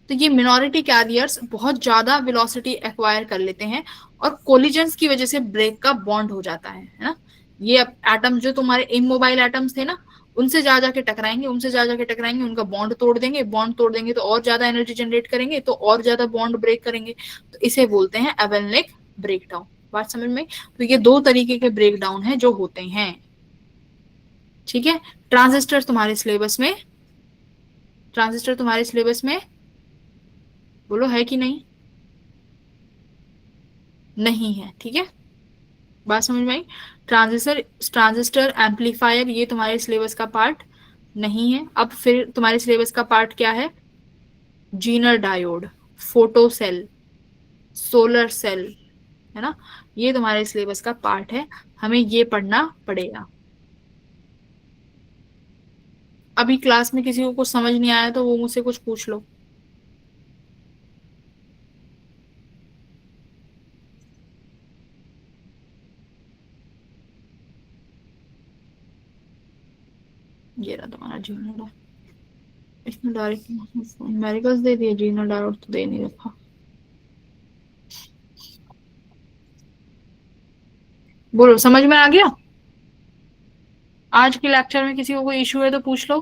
तो ये मिनॉरिटी कैरियर्स बहुत ज्यादा वेलोसिटी एक्वायर कर लेते हैं और कोलिजन्स की वजह से ब्रेक का बॉन्ड हो जाता है ना। ये एटम जो तुम्हारे इमोबाइल एटम्स थे ना, उनसे जा जाके टकराएंगे, उनसे जा जाके टकराएंगे, उनका बॉन्ड तोड़ देंगे, बॉन्ड तोड़ देंगे तो और ज्यादा एनर्जी जनरेट करेंगे, तो और ज्यादा बॉन्ड ब्रेक करेंगे, तो इसे बोलते हैं एवेलनिक ब्रेकडाउन। बात समझ में? तो ये दो तरीके के ब्रेकडाउन है जो होते हैं। ठीक है, ट्रांजिस्टर तुम्हारे सिलेबस में, ट्रांजिस्टर तुम्हारे सिलेबस में बोलो है कि नहीं? नहीं है, ठीक है, बात समझ में आई? ट्रांजिस्टर, ट्रांजिस्टर एम्पलीफायर ये तुम्हारे सिलेबस का पार्ट नहीं है। अब फिर तुम्हारे सिलेबस का पार्ट क्या है? Zener diode, photo cell, solar cell, है ना, ये तुम्हारे सिलेबस का पार्ट है, हमें ये पढ़ना पड़ेगा। अभी क्लास में किसी को कुछ समझ नहीं आया तो वो मुझसे कुछ पूछ लो। ये रहा तुम्हारा जीनर, इसमें डायरेक्ट न्यूमेरिकल्स दे दिए, जीनर डायोड तो दे नहीं रखा। बोलो समझ में आ गया? आज के लेक्चर में किसी को कोई इशू है तो पूछ लो।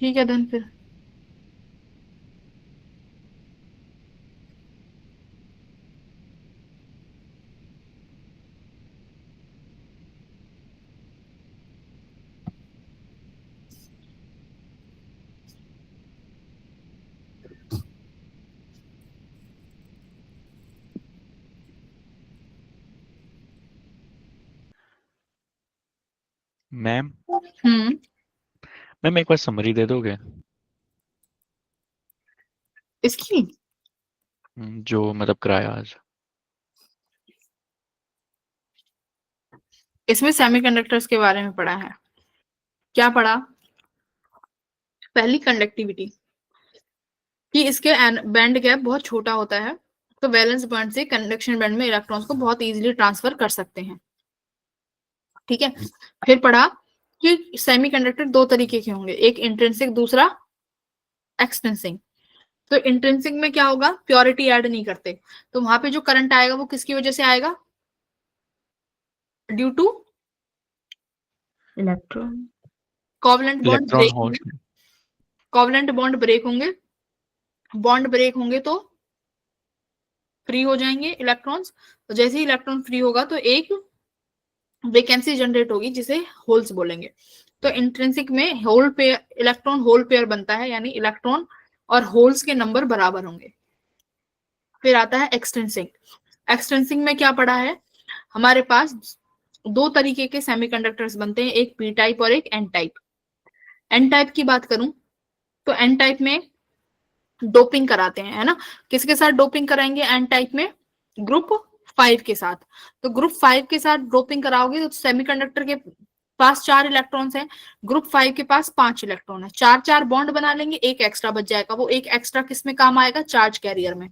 ठीक है देन फिर। मैम, हम्म, मैम एक बार समरी दे दोगे? इसकी जो मतलब कराया आज। इसमें सेमीकंडक्टर्स के बारे में पढ़ा है। क्या पढ़ा? पहली कंडक्टिविटी, कि इसके बैंड गैप बहुत छोटा होता है, तो वैलेंस बैंड से कंडक्शन बैंड में इलेक्ट्रॉन्स को बहुत इजीली ट्रांसफर कर सकते हैं। ठीक है, फिर पढ़ा कि सेमीकंडक्टर दो तरीके के होंगे, एक इंट्रिंसिक, दूसरा एक्सट्रिंसिक। तो इंट्रिंसिक में क्या होगा? प्योरिटी ऐड नहीं करते, तो वहां पे जो करंट आएगा वो किसकी वजह से आएगा? Due to electron. Covalent bond electron break hole. होंगे, कोवलेंट बॉन्ड ब्रेक होंगे, बॉन्ड ब्रेक होंगे तो फ्री हो जाएंगे इलेक्ट्रॉन्स, तो जैसे ही इलेक्ट्रॉन फ्री होगा तो एक वैकेंसी जनरेट होगी जिसे होल्स बोलेंगे। तो इंट्रिंसिक में hole pair, electron hole pair बनता है, यानी इलेक्ट्रॉन और होल्स के नंबर बराबर होंगे। फिर आता है एक्सट्रिंसिक। एक्सट्रिंसिक में क्या पड़ा है? हमारे पास दो तरीके के सेमीकंडक्टर्स बनते हैं, एक पी टाइप और एक एन टाइप। एन टाइप की बात करूं तो एन टाइप में डोपिंग कराते हैं, है ना। किसके साथ डोपिंग कराएंगे एन टाइप में? ग्रुप 5 के साथ। तो ग्रुप 5 के साथ डोपिंग कराओगे तो सेमीकंडक्टर के पास 4 इलेक्ट्रॉन्स हैं, ग्रुप 5 के पास 5 इलेक्ट्रॉन है, 4 4 बॉन्ड बना लेंगे, एक एक्स्ट्रा बच जाएगा, वो एक एक्स्ट्रा किस में काम आएगा? चार्ज कैरियर में।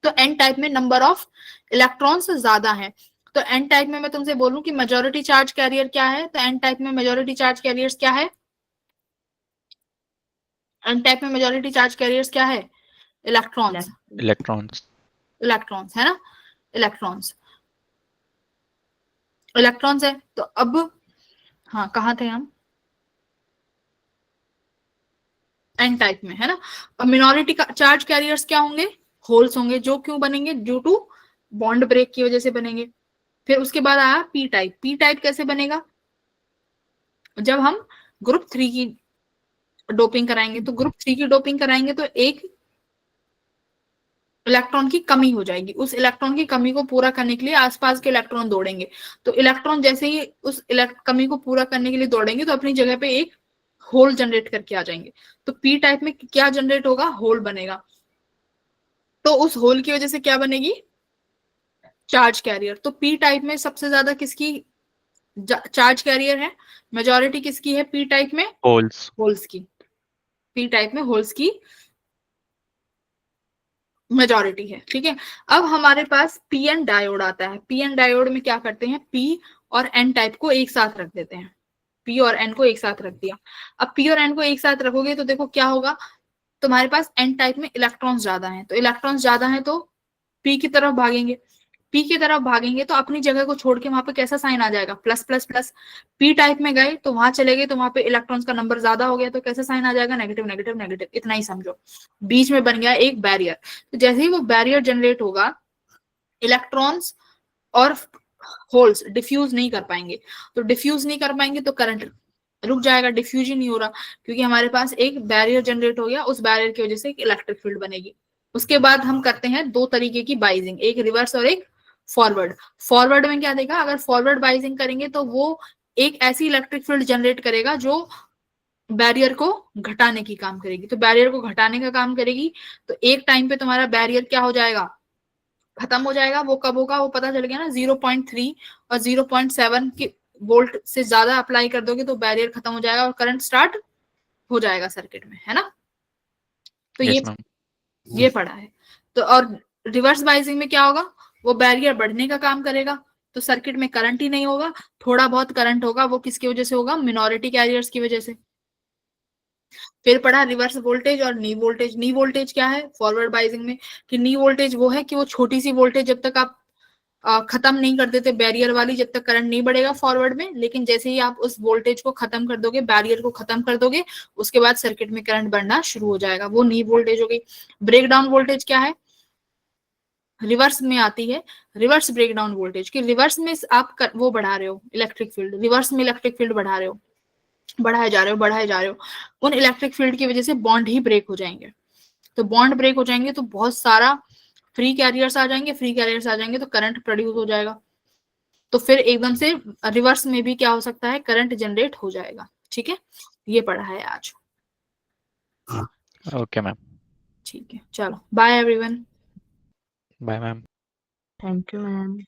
तो एन टाइप में नंबर ऑफ इलेक्ट्रॉन्स ज्यादा है। तो एन टाइप में मैं तुमसे बोलूं कि मेजोरिटी चार्ज कैरियर क्या है, तो एन टाइप में मेजोरिटी चार्ज कैरियर्स क्या है? एन टाइप में मेजोरिटी चार्ज कैरियर्स क्या है? Electrons, electrons. इलेक्ट्रॉन्स, है ना, इलेक्ट्रॉन्स, इलेक्ट्रॉन्स है। तो अब हाँ, कहाँ थे हम? एन टाइप में, है ना। अब मिनोरिटी चार्ज कैरियर्स क्या होंगे? होल्स होंगे, जो क्यों बनेंगे? ड्यू टू बॉन्ड ब्रेक की वजह से बनेंगे। फिर उसके बाद आया पी टाइप। पी टाइप कैसे बनेगा? जब हम ग्रुप 3 की डोपिंग कराएंगे, तो ग्रुप 3 की डोपिंग कराएंगे तो एक इलेक्ट्रॉन की कमी हो जाएगी, उस इलेक्ट्रॉन की कमी को पूरा करने के लिए आसपास के इलेक्ट्रॉन दौड़ेंगे। तो इलेक्ट्रॉन जैसे ही उस कमी को पूरा करने के लिए दौड़ेंगे तो अपनी जगह पे एक होल जनरेट करके आ जाएंगे। तो पी टाइप में क्या जनरेट होगा? होल बनेगा। तो उस होल की वजह से क्या बनेगी? Charge carrier. तो पी टाइप में सबसे ज्यादा किसकी चार्ज कैरियर है, मेजॉरिटी किसकी है पी टाइप में, होल्स। होल्स की, पी टाइप में होल्स की मेजॉरिटी है, ठीक है। अब हमारे पास पी एन डायोड आता है, पी एन डायोड में क्या करते हैं, पी और एन टाइप को एक साथ रख देते हैं, पी और एन को एक साथ रख दिया। अब पी और एन को एक साथ रखोगे तो देखो क्या होगा, तुम्हारे पास एन टाइप में इलेक्ट्रॉन्स ज्यादा हैं, तो इलेक्ट्रॉन्स ज्यादा हैं तो पी की तरफ भागेंगे, पी की तरफ भागेंगे तो अपनी जगह को छोड़ के वहां पे कैसा साइन आ जाएगा, plus plus plus. P type में गए तो वहां चले गए तो वहां पे इलेक्ट्रॉन्स का नंबर ज्यादा हो गया तो कैसा साइन आ जाएगा, नेगेटिव नेगेटिव नेगेटिव, इतना ही समझो। बीच में बन गया एक बैरियर, तो जैसे ही वो बैरियर जनरेट होगा, इलेक्ट्रॉन्स और होल्स डिफ्यूज नहीं कर पाएंगे, तो डिफ्यूज नहीं कर पाएंगे तो करंट रुक जाएगा, डिफ्यूज ही नहीं हो रहा, क्योंकि हमारे पास एक बैरियर जनरेट हो गया, उस बैरियर की वजह से एक इलेक्ट्रिक फील्ड बनेगी। उसके बाद हम करते हैं दो तरीके की बाइजिंग, एक रिवर्स और एक फॉरवर्ड। फॉरवर्ड में क्या देगा, अगर फॉरवर्ड बाइजिंग करेंगे तो वो एक ऐसी इलेक्ट्रिक फील्ड जनरेट करेगा जो बैरियर को घटाने की काम करेगी, तो बैरियर को घटाने का काम करेगी, तो एक टाइम पे तुम्हारा बैरियर क्या हो जाएगा, खत्म हो जाएगा। वो कब होगा, वो पता चल गया ना, 0.3 और 0.7 के वोल्ट से ज्यादा अप्लाई कर दोगे तो बैरियर खत्म हो जाएगा और करंट स्टार्ट हो जाएगा सर्किट में, है ना। तो यस मैम। ये पढ़ा है। तो और रिवर्स बाइजिंग में क्या होगा, वो बैरियर बढ़ने का काम करेगा, तो सर्किट में करंट ही नहीं होगा, थोड़ा बहुत करंट होगा, वो किसकी वजह से होगा, मिनॉरिटी कैरियर्स की वजह से। फिर पढ़ा रिवर्स वोल्टेज और नी वोल्टेज। नी वोल्टेज क्या है फॉरवर्ड बाइजिंग में, कि नी वोल्टेज वो है कि वो छोटी सी वोल्टेज जब तक आप खत्म नहीं कर देते बैरियर वाली, जब तक करंट नहीं बढ़ेगा फॉरवर्ड में, लेकिन जैसे ही आप उस वोल्टेज को खत्म कर दोगे, बैरियर को खत्म कर दोगे, उसके बाद सर्किट में करंट बढ़ना शुरू हो जाएगा, वो नी वोल्टेज हो गई। ब्रेकडाउन वोल्टेज क्या है, रिवर्स में आती है, रिवर्स ब्रेकडाउन वोल्टेज की रिवर्स में आप वो बढ़ा रहे हो इलेक्ट्रिक फील्ड, रिवर्स में इलेक्ट्रिक फील्ड बढ़ा रहे हो, बढ़ाए जा रहे हो बढ़ाए जा रहे हो, उन इलेक्ट्रिक फील्ड की वजह से बॉन्ड ही ब्रेक हो जाएंगे, तो बॉन्ड ब्रेक हो जाएंगे तो बहुत सारा फ्री कैरियर्स आ जाएंगे, फ्री कैरियर्स आ जाएंगे तो करंट प्रोड्यूस हो जाएगा, तो फिर एकदम से रिवर्स में भी क्या हो सकता है, करंट जनरेट हो जाएगा, ठीक है। ये पढ़ा है आज, ओके मैम। ठीक है, चलो bye everyone. Bye ma'am. Thank you ma'am.